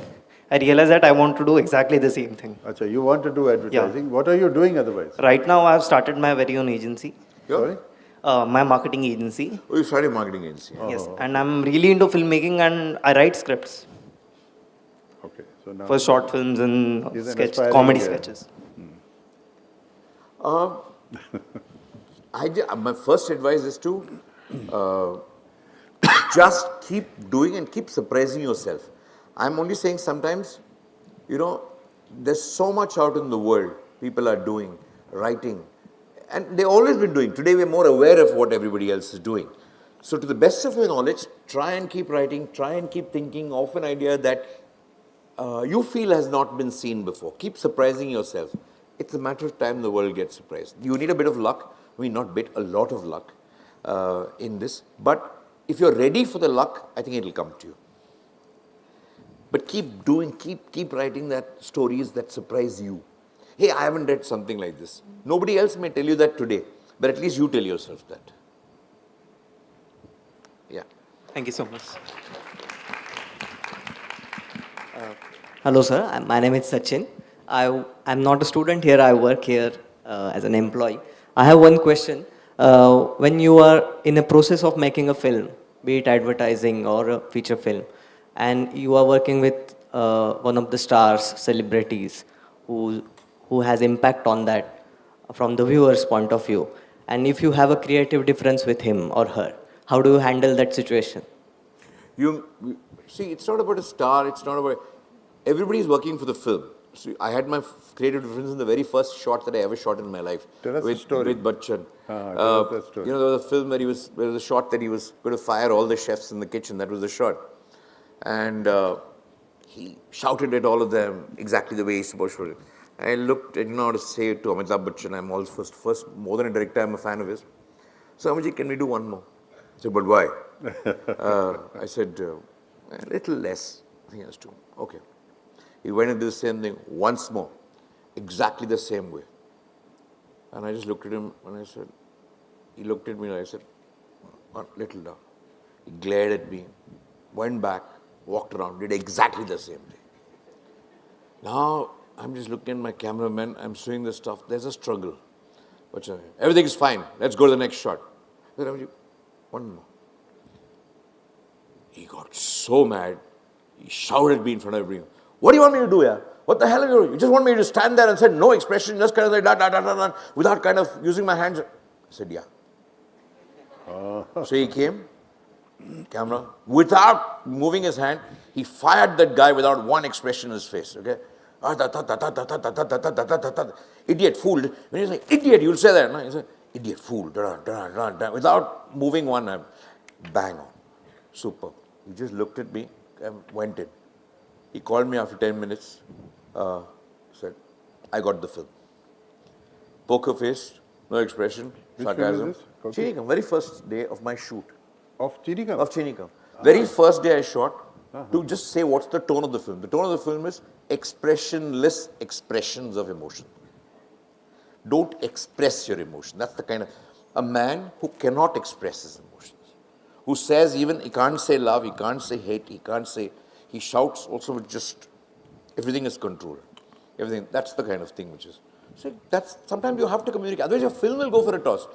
I realized that I want to do exactly the same thing. Achha, you want to do advertising. What are you doing otherwise? Right now, I have started my very own agency, Sorry? my marketing agency. Oh, you started marketing agency. Yes, and I'm really into filmmaking and I write scripts Okay. So now for short films and He's an sketch, aspiring, comedy sketches. My first advice is to just keep doing and keep surprising yourself. I'm only saying sometimes, there's so much out in the world people are doing, writing, and they've always been doing. Today we're more aware of what everybody else is doing. So to the best of your knowledge, try and keep writing, try and keep thinking of an idea that you feel has not been seen before. Keep surprising yourself. It's a matter of time the world gets surprised. You need a bit of luck. I mean, not bit, a lot of luck in this. But if you're ready for the luck, I think it'll come to you. But keep doing, keep writing that stories that surprise you. Hey, I haven't read something like this. Nobody else may tell you that today, but at least you tell yourself that. Yeah. Thank you so much. Hello, sir. My name is Sachin. I'm not a student here. I work here as an employee. I have one question. When you are in a process of making a film, be it advertising or a feature film, and you are working with one of the stars, celebrities, who has impact on that from the viewer's point of view, and if you have a creative difference with him or her, how do you handle that situation? You see, it's not about a star, it's not about... Everybody's working for the film. So I had my creative difference in the very first shot that I ever shot in my life. Tell us with, the story. With Bachchan. Tell us that story. There was a film where there was a shot that he was going to fire all the chefs in the kitchen. That was the shot. And he shouted at all of them exactly the way he's supposed to. I looked, I didn't know how to say it to Amitabh Bachchan. I'm always first, more than a director, I'm a fan of his. So, Amiji, can we do one more? I said, but why? I said, a little less. I think that's true. Okay. He went and did the same thing once more, exactly the same way. And I just looked at him and I said, he looked at me and I said, a little down. He glared at me, went back, walked around, did exactly the same thing. Now, I'm just looking at my cameraman, I'm showing the stuff, there's a struggle. But everything is fine, let's go to the next shot. I said, one more. He got so mad, he shouted at me in front of everyone. What do you want me to do here? What the hell are you doing? You just want me to stand there and say no expression, just kind of like da, without kind of using my hands? I said, yeah. So he came, camera, without moving his hand, he fired that guy without one expression in his face, okay? Idiot, fool. When he's like, idiot, you'll say that, no? He said, idiot, fool, without moving one hand. Bang on. Super. He just looked at me and went in. He called me after 10 minutes, said, I got the film. Poker face, no expression, sarcasm. Chinikam, very first day of my shoot. Of Chinikam? Of Chinikam. Very first day I shot, to just say what's the tone of the film. The tone of the film is expressionless expressions of emotion. Don't express your emotion. That's the kind of... A man who cannot express his emotions. Who says even, he can't say love, he can't say hate, he can't say... He shouts also with just, everything is controlled. Everything, that's the kind of thing which is. So that's, sometimes you have to communicate, otherwise your film will go for a toss.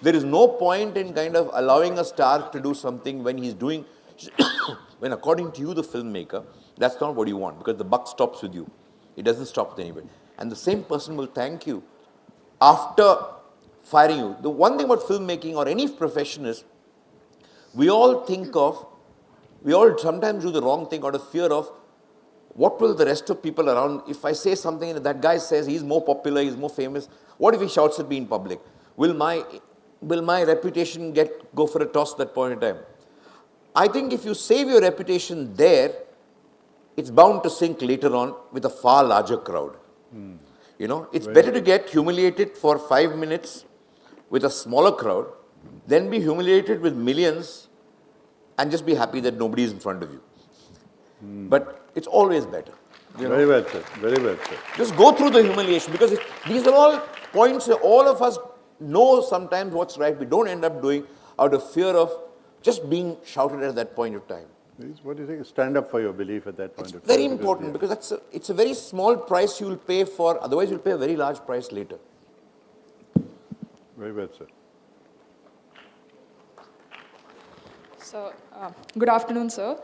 There is no point in kind of allowing a star to do something when he's doing, when according to you, the filmmaker, that's not what you want, because the buck stops with you. It doesn't stop with anybody. And the same person will thank you after firing you. The one thing about filmmaking or any profession is, we all sometimes do the wrong thing out of fear of what will the rest of people around, if I say something and that guy says he's more popular, he's more famous, what if he shouts at me in public? Will my reputation go for a toss at that point in time? I think if you save your reputation there, it's bound to sink later on with a far larger crowd. You know, it's better to get humiliated for 5 minutes with a smaller crowd than be humiliated with millions and just be happy that nobody is in front of you. But it's always better. Very well said. Very well said. Just go through the humiliation, because these are all points that all of us know sometimes what's right. We don't end up doing out of fear of just being shouted at that point of time. What do you think? Stand up for your belief at that point of time. Very important, because it's a very small price you will pay for, otherwise you'll pay a very large price later. Very well said. So, good afternoon, sir.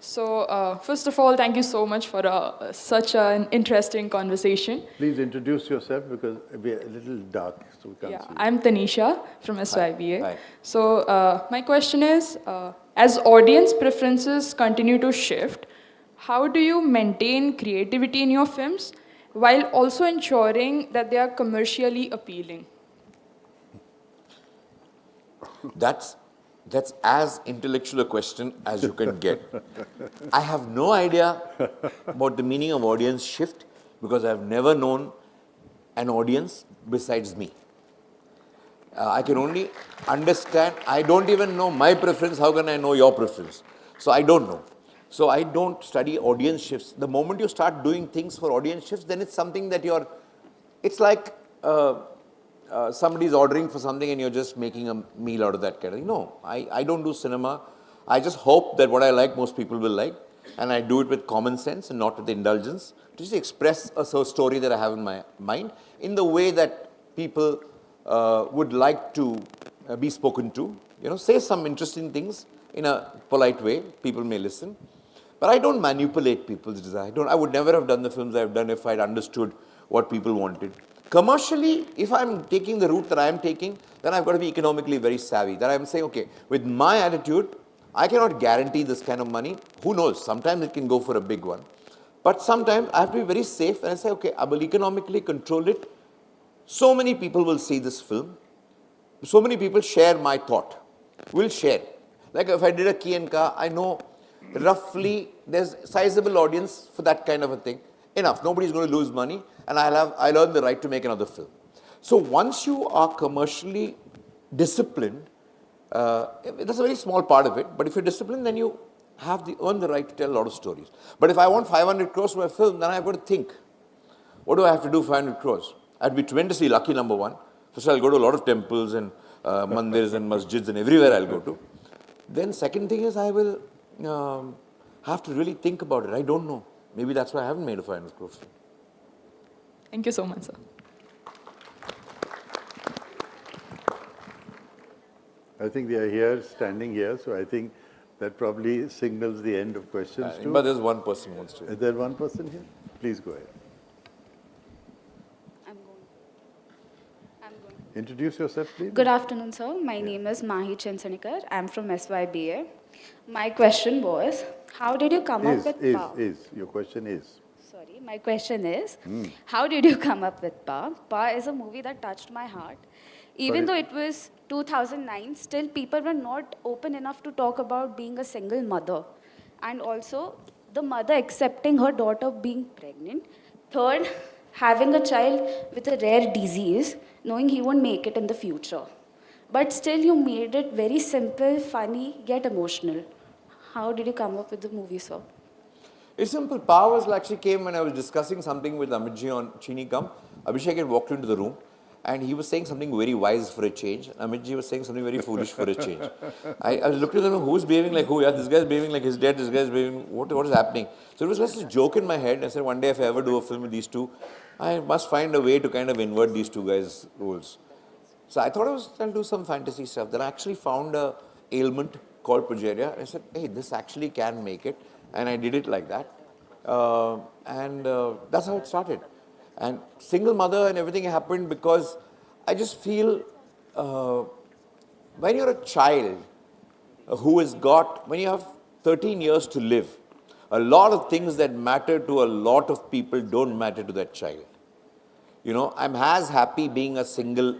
So, first of all, thank you so much for such an interesting conversation. Please introduce yourself, because we're a little dark, so we can't see you. I'm Tanisha from SYBA. Hi. So, my question is, as audience preferences continue to shift, how do you maintain creativity in your films while also ensuring that they are commercially appealing? That's as intellectual a question as you can get. I have no idea about the meaning of audience shift, because I've never known an audience besides me. I can only understand, I don't even know my preference, how can I know your preference? So I don't know. So I don't study audience shifts. The moment you start doing things for audience shifts, then it's something that it's like somebody's ordering for something and you're just making a meal out of that kind of thing. No, I don't do cinema. I just hope that what I like, most people will like. And I do it with common sense and not with indulgence, to just express a story that I have in my mind in the way that people would like to be spoken to. You know, say some interesting things in a polite way. People may listen. But I don't manipulate people's desire. I would never have done the films I've done if I'd understood what people wanted. Commercially, if I'm taking the route that I'm taking, then I've got to be economically very savvy. That I'm saying, okay, with my attitude, I cannot guarantee this kind of money. Who knows? Sometimes it can go for a big one. But sometimes I have to be very safe and I say, okay, I will economically control it. So many people will see this film. So many people share my thought. Will share. Like if I did a Key and Ka, I know roughly there's a sizable audience for that kind of a thing. Enough. Nobody's going to lose money, and I'll earn the right to make another film. So once you are commercially disciplined, that's a very small part of it, but if you're disciplined, then you earn the right to tell a lot of stories. But if I want 500 crores for a film, then I've got to think, what do I have to do for 500 crores? I'd be tremendously lucky, number one. First, I'll go to a lot of temples and mandirs and masjids and everywhere I'll go to. Then second thing is I will have to really think about it. I don't know. Maybe that's why I haven't made a 500 crores film. Thank you so much, sir. I think we are here, standing here, so I think that probably signals the end of questions too. But there's one person who wants to. Is there one person here? Please go ahead. I'm going. Introduce yourself, please. Good afternoon, sir. My name is Mahi Chensanikar. I'm from SYBA. My question was, how did you come up with PA? Your question is. Sorry, my question is, how did you come up with PA? PA is a movie that touched my heart. Even though it was 2009, still people were not open enough to talk about being a single mother. And also, the mother accepting her daughter being pregnant. Third, having a child with a rare disease, knowing he won't make it in the future. But still you made it very simple, funny, yet emotional. How did you come up with the movie, sir? It's simple. Powers actually came when I was discussing something with Amitji on Chini Kam. Abhishek had walked into the room and he was saying something very wise for a change. Amitji was saying something very foolish for a change. I was looking at them, who's behaving like who? Yeah, this guy's behaving like his dad, this guy's behaving, what is happening? So it was just a joke in my head. I said, one day if I ever do a film with these two, I must find a way to kind of invert these two guys' roles. So I thought I'll do some fantasy stuff. Then I actually found a ailment called progeria. I said, hey, this actually can make it. And I did it like that. That's how it started. And single mother and everything happened because I just feel when you're a child when you have 13 years to live, a lot of things that matter to a lot of people don't matter to that child. You know, I'm as happy being a single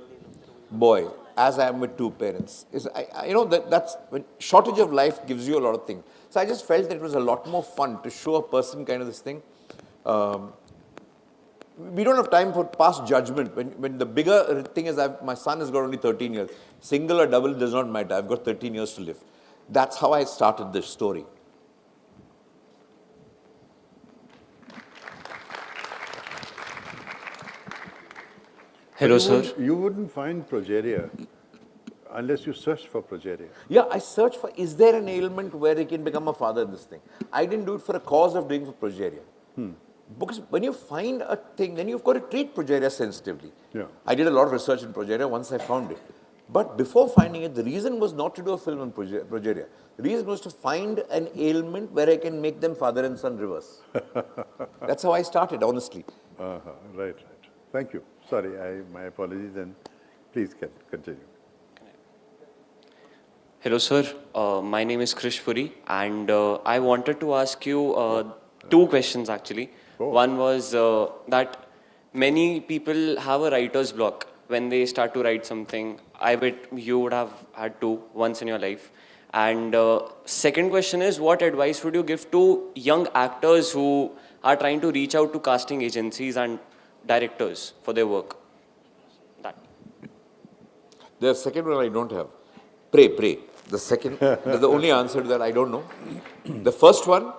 boy as I am with two parents. That's when shortage of life gives you a lot of things. So I just felt that it was a lot more fun to show a person kind of this thing. We don't have time for past judgment. When the bigger thing is, my son has got only 13 years. Single or double does not matter. I've got 13 years to live. That's how I started this story. Hello, sir. You wouldn't find progeria unless you searched for progeria. Yeah, I searched for, is there an ailment where he can become a father in this thing? I didn't do it for a cause of doing for progeria. Because when you find a thing, then you've got to treat progeria sensitively. Yeah. I did a lot of research in progeria once I found it. But before finding it, the reason was not to do a film on progeria. The reason was to find an ailment where I can make them father and son reverse. That's how I started, honestly. Right. Thank you. Sorry, my apologies, and please continue. Hello, sir. My name is Krish Puri, and I wanted to ask you two questions actually. Oh. One was that many people have a writer's block when they start to write something. I bet you would have had to once in your life. And second question is, what advice would you give to young actors who are trying to reach out to casting agencies and directors for their work? That. The second one I don't have. Pray. The second, the only answer to that I don't know. The first one,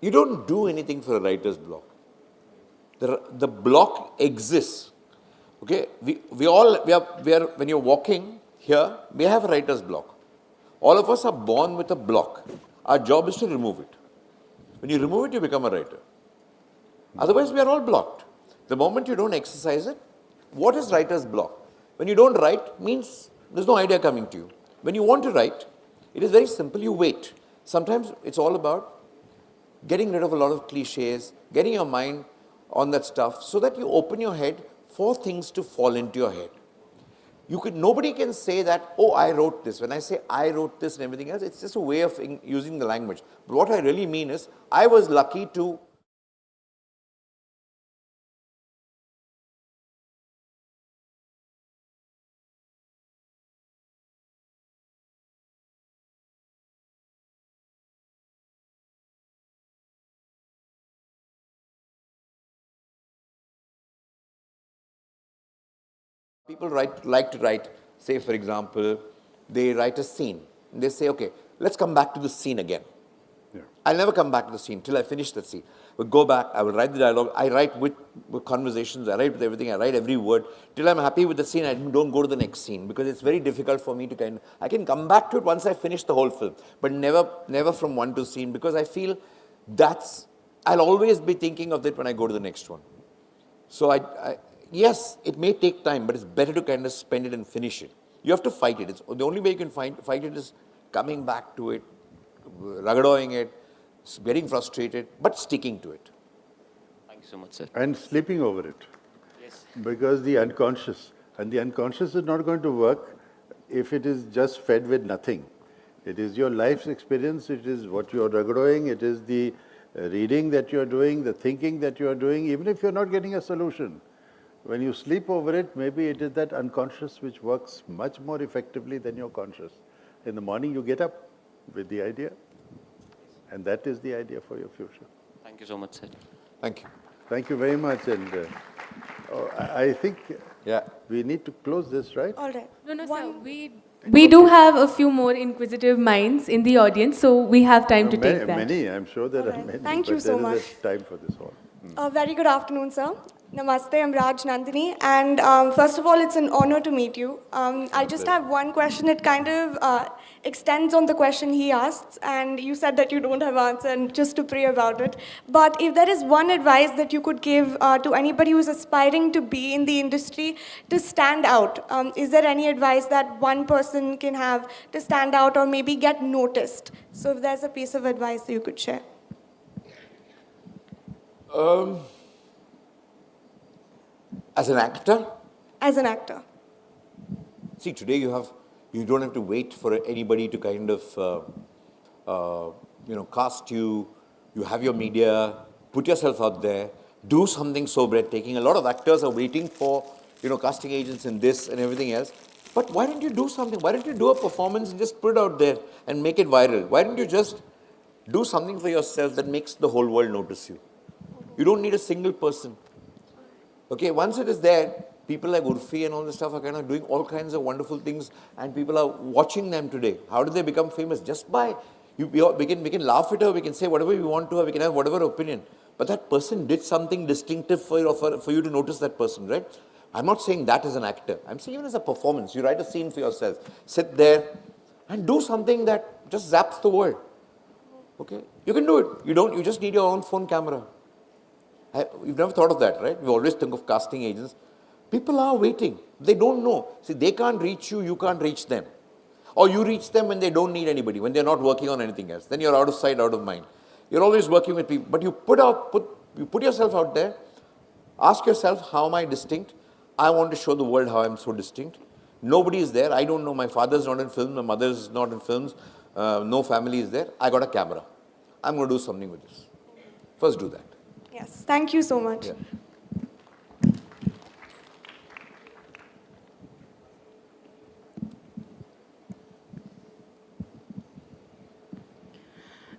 you don't do anything for a writer's block. The block exists. Okay, we are, when you're walking here, we have a writer's block. All of us are born with a block. Our job is to remove it. When you remove it, you become a writer. Otherwise, we are all blocked. The moment you don't exercise it, what is writer's block? When you don't write, means there's no idea coming to you. When you want to write, it is very simple, you wait. Sometimes it's all about getting rid of a lot of cliches, getting your mind on that stuff so that you open your head for things to fall into your head. Nobody can say that, oh, I wrote this. When I say I wrote this and everything else, it's just a way of using the language. But what I really mean is, I was lucky to people like to write, say for example, they write a scene. And they say, okay, let's come back to the scene again. Yeah. I'll never come back to the scene till I finish that scene. We'll go back, I will write the dialogue, I write with conversations, I write with everything, I write every word. Till I'm happy with the scene, I don't go to the next scene because it's very difficult for me to I can come back to it once I finish the whole film, but never from one to scene because I feel I'll always be thinking of that when I go to the next one. So yes, it may take time, but it's better to kind of spend it and finish it. You have to fight it. The only way you can fight it is coming back to it, ragadoing it, getting frustrated, but sticking to it. Thank you so much, sir. And sleeping over it. Yes. Because the unconscious is not going to work if it is just fed with nothing. It is your life's experience, it is what you are ragadoing, it is the reading that you are doing, the thinking that you are doing, even if you're not getting a solution. When you sleep over it, maybe it is that unconscious which works much more effectively than your conscious. In the morning, you get up with the idea, and that is the idea for your future. Thank you so much, sir. Thank you. Thank you very much. And I think we need to close this, right? All right. No, sir. We do have a few more inquisitive minds in the audience, so we have time to take that. Many, I'm sure there are many. Thank but you so there is much. a time for this all. Very good afternoon, sir. Namaste, I'm Raj Nandini, and first of all, it's an honor to meet you. I just have one question. It kind of extends on the question he asked, and you said that you don't have answer, and just to pray about it. But if there is one advice that you could give to anybody who's aspiring to be in the industry to stand out, is there any advice that one person can have to stand out or maybe get noticed? So if there's a piece of advice that you could share. As an actor, As an actor. see, today you don't have to wait for anybody to kind of, cast you. You have your media, put yourself out there, do something so breathtaking. A lot of actors are waiting for, casting agents and this and everything else. But why don't you do something? Why don't you do a performance and just put it out there and make it viral? Why don't you just do something for yourself that makes the whole world notice you? You don't need a single person. Okay, once it is there, people like Urfi and all this stuff are kind of doing all kinds of wonderful things, and people are watching them today. How did they become famous? Just by, we can laugh at her, we can say whatever we want to her, we can have whatever opinion. But that person did something distinctive for you to notice that person, right? I'm not saying that as an actor. I'm saying even as a performance. You write a scene for yourself, sit there and do something that just zaps the world. Okay? You can do it. You just need your own phone camera. You've never thought of that, right? We always think of casting agents. People are waiting. They don't know. See, they can't reach you, you can't reach them. Or you reach them when they don't need anybody, when they're not working on anything else. Then you're out of sight, out of mind. You're always working with people. But you put yourself out there, ask yourself, how am I distinct? I want to show the world how I'm so distinct. Nobody is there. I don't know. My father's not in films, my mother's not in films, no family is there. I got a camera. I'm going to do something with this. First do that. Yes, thank you so much. Yeah.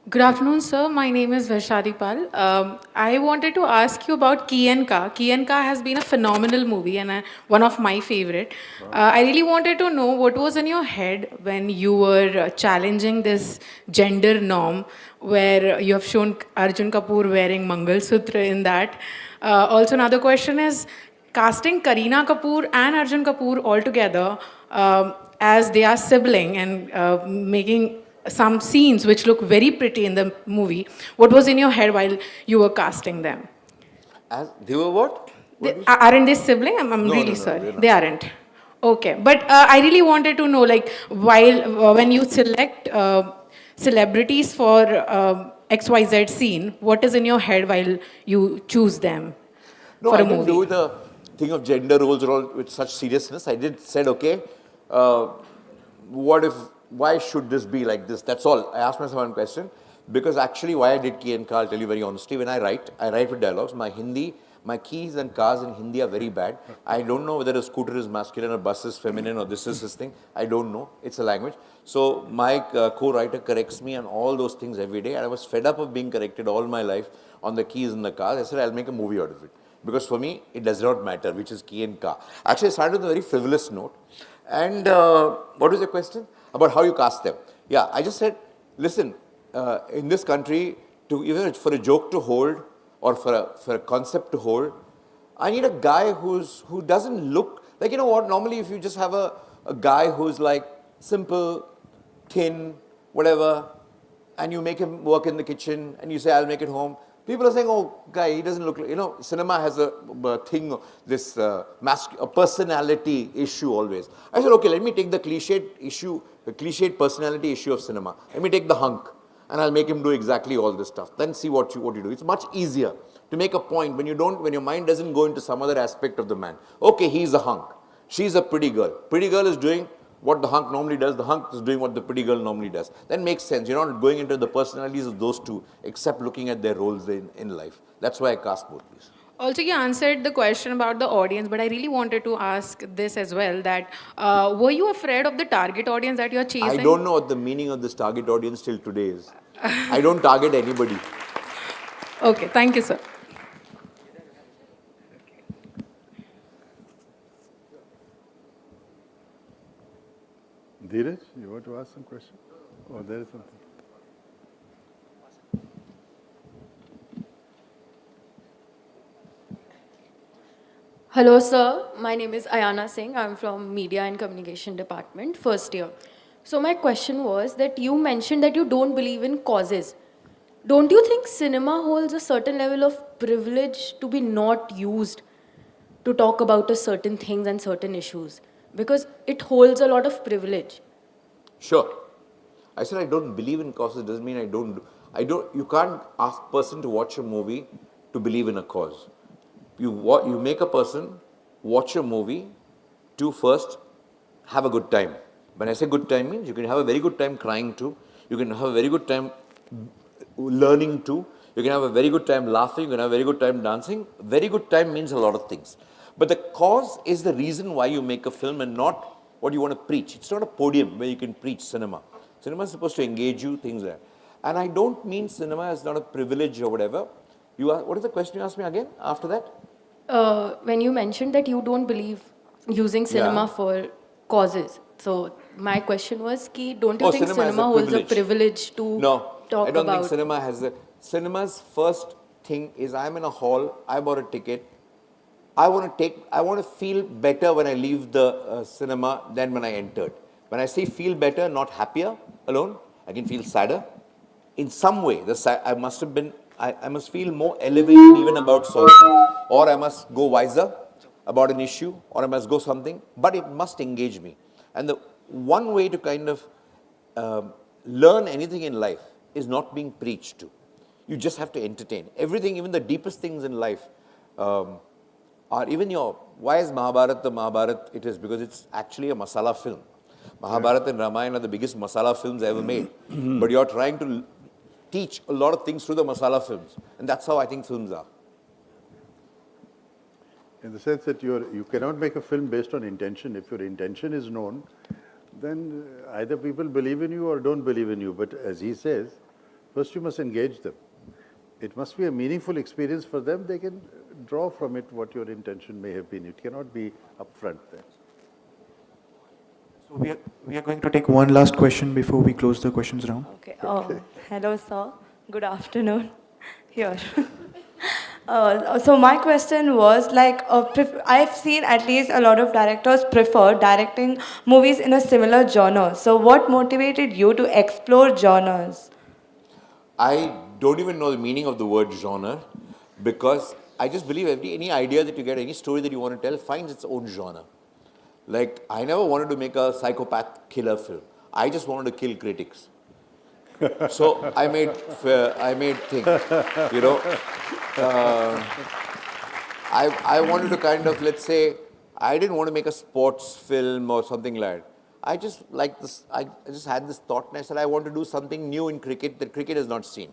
Good afternoon, sir. My name is Vaishali Pal. I wanted to ask you about Key and Ka. Key and Ka has been a phenomenal movie and one of my favorite. I really wanted to know what was in your head when you were challenging this gender norm, where you have shown Arjun Kapoor wearing Mangal Sutra in that. Also, another question is casting Kareena Kapoor and Arjun Kapoor all together as they are sibling and making some scenes which look very pretty in the movie. What was in your head while you were casting them? They were what? Aren't they sibling? I'm No, really no, sorry. not. They aren't. Okay, but I really wanted to know, like, while when you select celebrities for XYZ scene, what is in your head while you choose them No, for I a didn't movie? do the thing of gender roles or all with such seriousness. I did said, okay, why should this be like this? That's all. I asked myself one question. Because actually why I did Key and Ka, I'll tell you very honestly, when I write with dialogues. My keys and cars in Hindi are very bad. I don't know whether a scooter is masculine or bus is feminine or this is his thing. I don't know. It's a language. So my co-writer corrects me on all those things every day. And I was fed up of being corrected all my life on the keys and the cars. I said, I'll make a movie out of it. Because for me, it does not matter which is Key and Ka. Actually, I started with a very frivolous note. And what was your question? About how you cast them. Yeah, I just said, listen, in this country, even for a joke to hold or for a concept to hold, I need a guy who doesn't look like, you know what, normally if you just have a guy who's like simple, thin, whatever, and you make him work in the kitchen and you say, I'll make it home. People are saying, oh, guy, he doesn't look like, cinema has a thing, this a personality issue always. I said, okay, let me take the cliched personality issue of cinema. Let me take the hunk and I'll make him do exactly all this stuff. Then see what you do. It's much easier to make a point when your mind doesn't go into some other aspect of the man. Okay, he's a hunk. She's a pretty girl. Pretty girl is doing what the hunk normally does. The hunk is doing what the pretty girl normally does. That makes sense. You're not going into the personalities of those two, except looking at their roles in life. That's why I cast both these. Also, you answered the question about the audience, but I really wanted to ask this as well, that were you afraid of the target audience that you're chasing? I don't know what the meaning of this target audience till today is. I don't target anybody. Okay, thank you, sir. Dheeraj, you want to ask some question? Oh, there is something. Hello, sir. My name is Ayana Singh. I'm from Media and Communication Department, first year. So my question was that you mentioned that you don't believe in causes. Don't you think cinema holds a certain level of privilege to be not used to talk about a certain things and certain issues? Because it holds a lot of privilege. Sure. I said I don't believe in causes doesn't mean you can't ask a person to watch a movie to believe in a cause. You make a person watch a movie to first have a good time. When I say good time means you can have a very good time crying too, you can have a very good time learning too, you can have a very good time laughing, you can have a very good time dancing. Very good time means a lot of things. But the cause is the reason why you make a film and not what you want to preach. It's not a podium where you can preach cinema. Cinema is supposed to engage you, things like that. And I don't mean cinema is not a privilege or whatever. What is the question you asked me again after that? When you mentioned that you don't believe using cinema for causes. So my question was, don't you think cinema holds a privilege to talk about? I don't think cinema has a... Cinema's first thing is I'm in a hall, I bought a ticket, I want to feel better when I leave the cinema than when I entered. When I say feel better, not happier alone, I can feel sadder. In some way, I must feel more elevated even about sorrow. Or I must go wiser about an issue, or I must go something, but it must engage me. And the one way to kind of learn anything in life is not being preached to. You just have to entertain. Everything, even the deepest things in life, are even why is Mahabharata the Mahabharata it is? Because it's actually a masala film. Mahabharata and Ramayana are the biggest masala films ever made. But you're trying to teach a lot of things through the masala films. And that's how I think films are. In the sense that you cannot make a film based on intention. If your intention is known, then either people believe in you or don't believe in you. But as he says, first you must engage them. It must be a meaningful experience for them. They can draw from it what your intention may have been. It cannot be upfront there. So we are going to take one last question before we close the questions round. Okay. Hello, sir. Good afternoon. Here. So my question was like, I've seen at least a lot of directors prefer directing movies in a similar genre. So what motivated you to explore genres? I don't even know the meaning of the word genre because I just believe any idea that you get, any story that you want to tell finds its own genre. Like, I never wanted to make a psychopath killer film. I just wanted to kill critics. So I made things, you know. I wanted to kind of, let's say, I didn't want to make a sports film or something like that. I just had this thought and I said I want to do something new in cricket that cricket has not seen,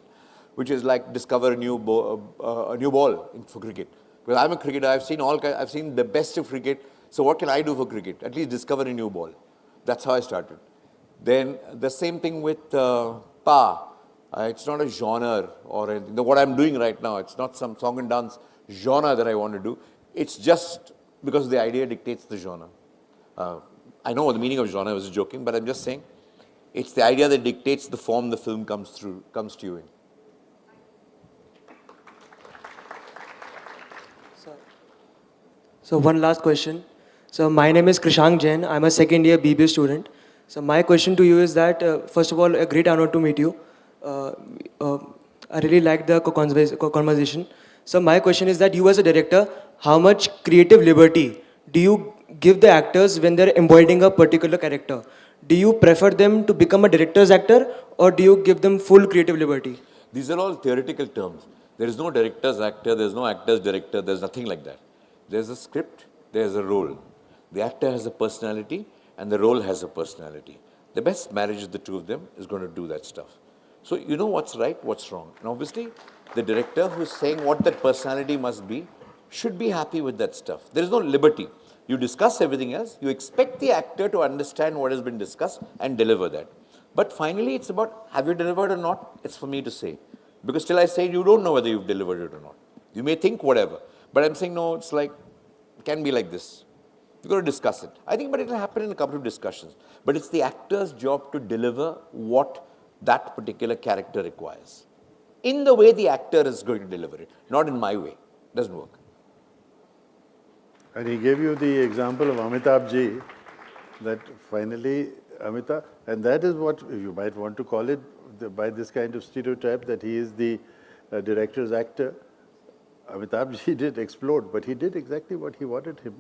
which is like discover a new ball for cricket. Because I'm a cricketer, I've seen the best of cricket. So what can I do for cricket? At least discover a new ball. That's how I started. Then the same thing with Pa. It's not a genre or anything. What I'm doing right now, it's not some song and dance genre that I want to do. It's just because the idea dictates the genre. I know the meaning of genre, I was joking, but I'm just saying it's the idea that dictates the form the film comes to you in. So one last question. So my name is Krishank Jain. I'm a second year BBA student. So my question to you is that, first of all, a great honor to meet you. I really like the conversation. So my question is that you as a director, how much creative liberty do you give the actors when they're embodying a particular character? Do you prefer them to become a director's actor or do you give them full creative liberty? These are all theoretical terms. There is no director's actor, there's no actor's director, there's nothing like that. There's a script, there's a role. The actor has a personality and the role has a personality. The best marriage of the two of them is going to do that stuff. So you know what's right, what's wrong. And obviously, the director who's saying what that personality must be should be happy with that stuff. There is no liberty. You discuss everything else. You expect the actor to understand what has been discussed and deliver that. But finally, it's about have you delivered or not? It's for me to say. Because till I say you don't know whether you've delivered it or not. You may think whatever. But I'm saying, no, it's like, it can be like this. You've got to discuss it. I think, but it will happen in a couple of discussions. But it's the actor's job to deliver what that particular character requires. In the way the actor is going to deliver it, not in my way. It doesn't work. And he gave you the example of Amitabh Ji, that finally Amitabh, and that is what you might want to call it by this kind of stereotype that he is the director's actor. Amitabh Ji did explode, but he did exactly what he wanted him,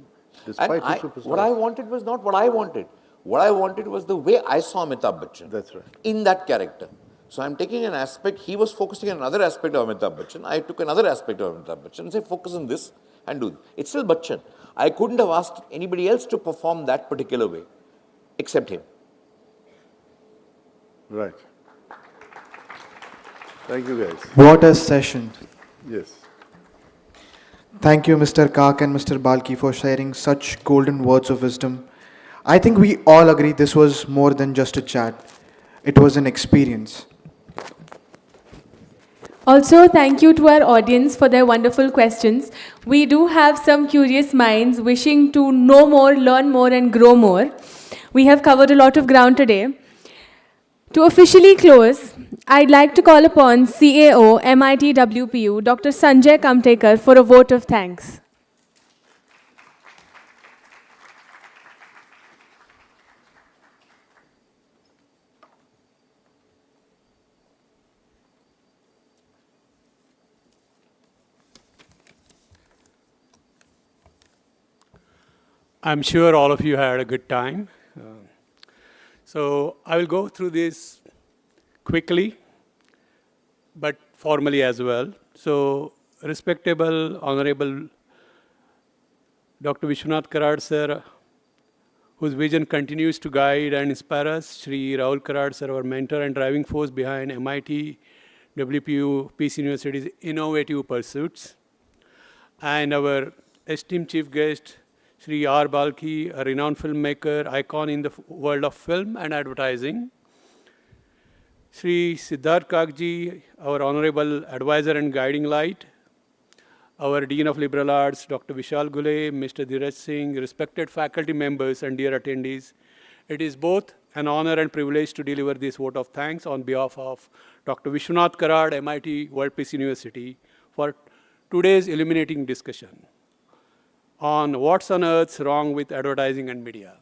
despite his superstar. What I wanted was not what I wanted. What I wanted was the way I saw Amitabh Bachchan. That's right. In that character. So I'm taking an aspect, he was focusing on another aspect of Amitabh Bachchan. I took another aspect of Amitabh Bachchan and said, focus on this and do. It's still Bachchan. I couldn't have asked anybody else to perform that particular way, except him. Right. Thank you, guys. What a session. Yes. Thank you, Mr. Kak and Mr. Balki, for sharing such golden words of wisdom. I think we all agree this was more than just a chat. It was an experience. Also, thank you to our audience for their wonderful questions. We do have some curious minds wishing to know more, learn more, and grow more. We have covered a lot of ground today. To officially close, I'd like to call upon CAO, MITWPU, Dr. Sanjay Kamtekar, for a vote of thanks. I'm sure all of you had a good time. So I will go through this quickly, but formally as well. So respectable, honorable Dr. Vishwanath Karad sir, whose vision continues to guide and inspire us, Shri Rahul Karad sir, our mentor and driving force behind MIT, WPU, Peace University's innovative pursuits, and our esteemed chief guest, Shri R. Balki, a renowned filmmaker, icon in the world of film and advertising. Shri Siddharth Kakji, our honorable advisor and guiding light. Our Dean of Liberal Arts, Dr. Vishal Gule, Mr. Dheeraj Singh, respected faculty members and dear attendees. It is both an honor and privilege to deliver this vote of thanks on behalf of Dr. Vishwanath Karad, MIT World Peace University, for today's illuminating discussion on what's on earth wrong with advertising and media.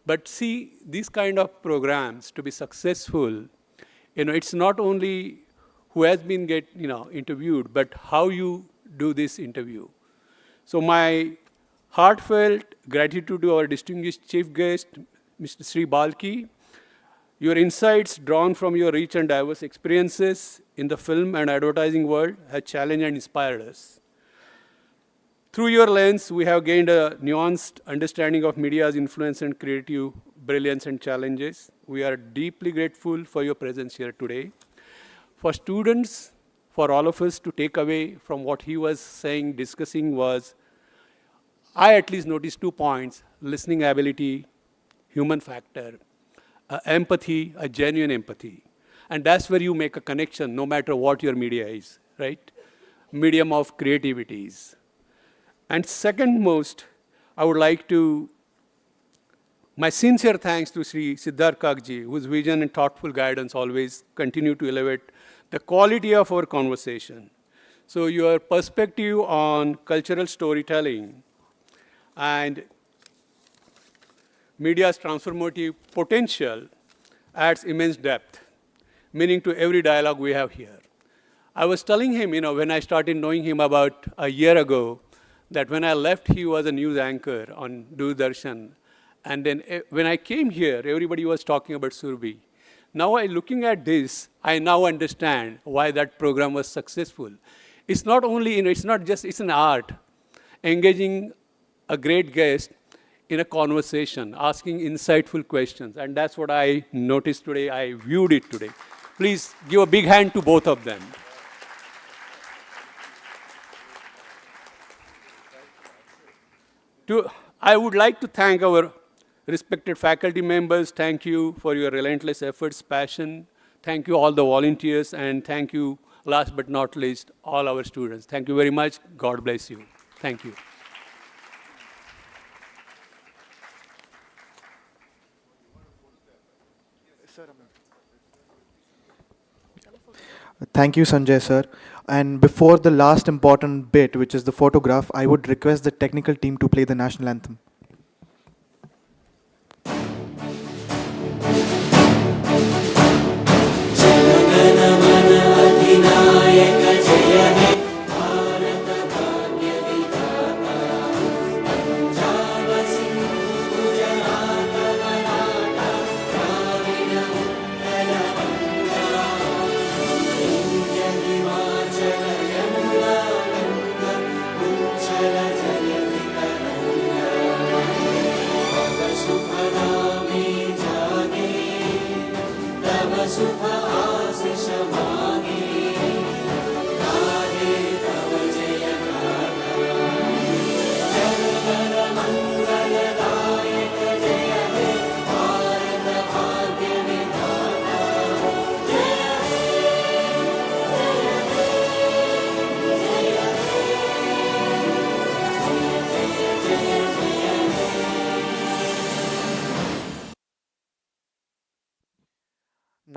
But see, these kind of programs, to be successful, it's not only who has been interviewed, but how you do this interview. So my heartfelt gratitude to our distinguished chief guest, Mr. Sri Balki. Your insights drawn from your rich and diverse experiences in the film and advertising world have challenged and inspired us. Through your lens, we have gained a nuanced understanding of media's influence and creative brilliance and challenges. We are deeply grateful for your presence here today. For students, for all of us to take away from what he was saying, discussing was, I at least noticed 2 points: listening ability, human factor, empathy, a genuine empathy. And that's where you make a connection, no matter what your media is, right? Medium of creativities. And second most, I would like to, my sincere thanks to Sri Siddharth Kakji, whose vision and thoughtful guidance always continue to elevate the quality of our conversation. So your perspective on cultural storytelling and media's transformative potential adds immense depth, meaning to every dialogue we have here. I was telling him, when I started knowing him about a year ago, that when I left, he was a news anchor on Doordarshan. And then when I came here, everybody was talking about Surbi. Now, looking at this, I now understand why that program was successful. It's not only, it's not just, it's an art. Engaging a great guest in a conversation, asking insightful questions. And that's what I noticed today. I viewed it today. Please give a big hand to both of them. I would like to thank our respected faculty members. Thank you for your relentless efforts, passion. Thank you all the volunteers, and thank you, last but not least, all our students. Thank you very much. God bless you. Thank you. Thank you, Sanjay sir. And before the last important bit, which is the photograph, I would request the technical team to play the national anthem.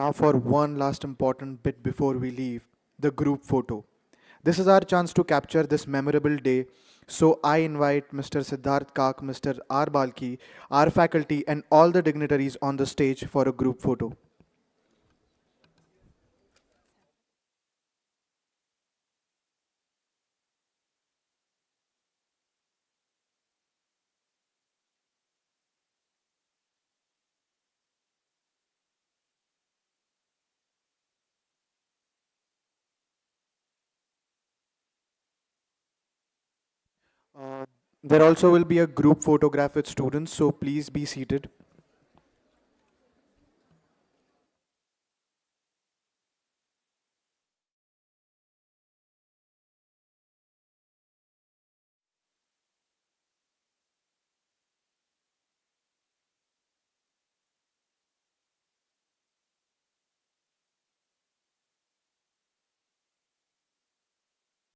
Now, for one last important bit before we leave, the group photo. This is our chance to capture this memorable day. So, I invite Mr. Siddharth Kak, Mr. R. Balki, our faculty, and all the dignitaries on the stage for a group photo. There also will be a group photograph with students, so please be seated.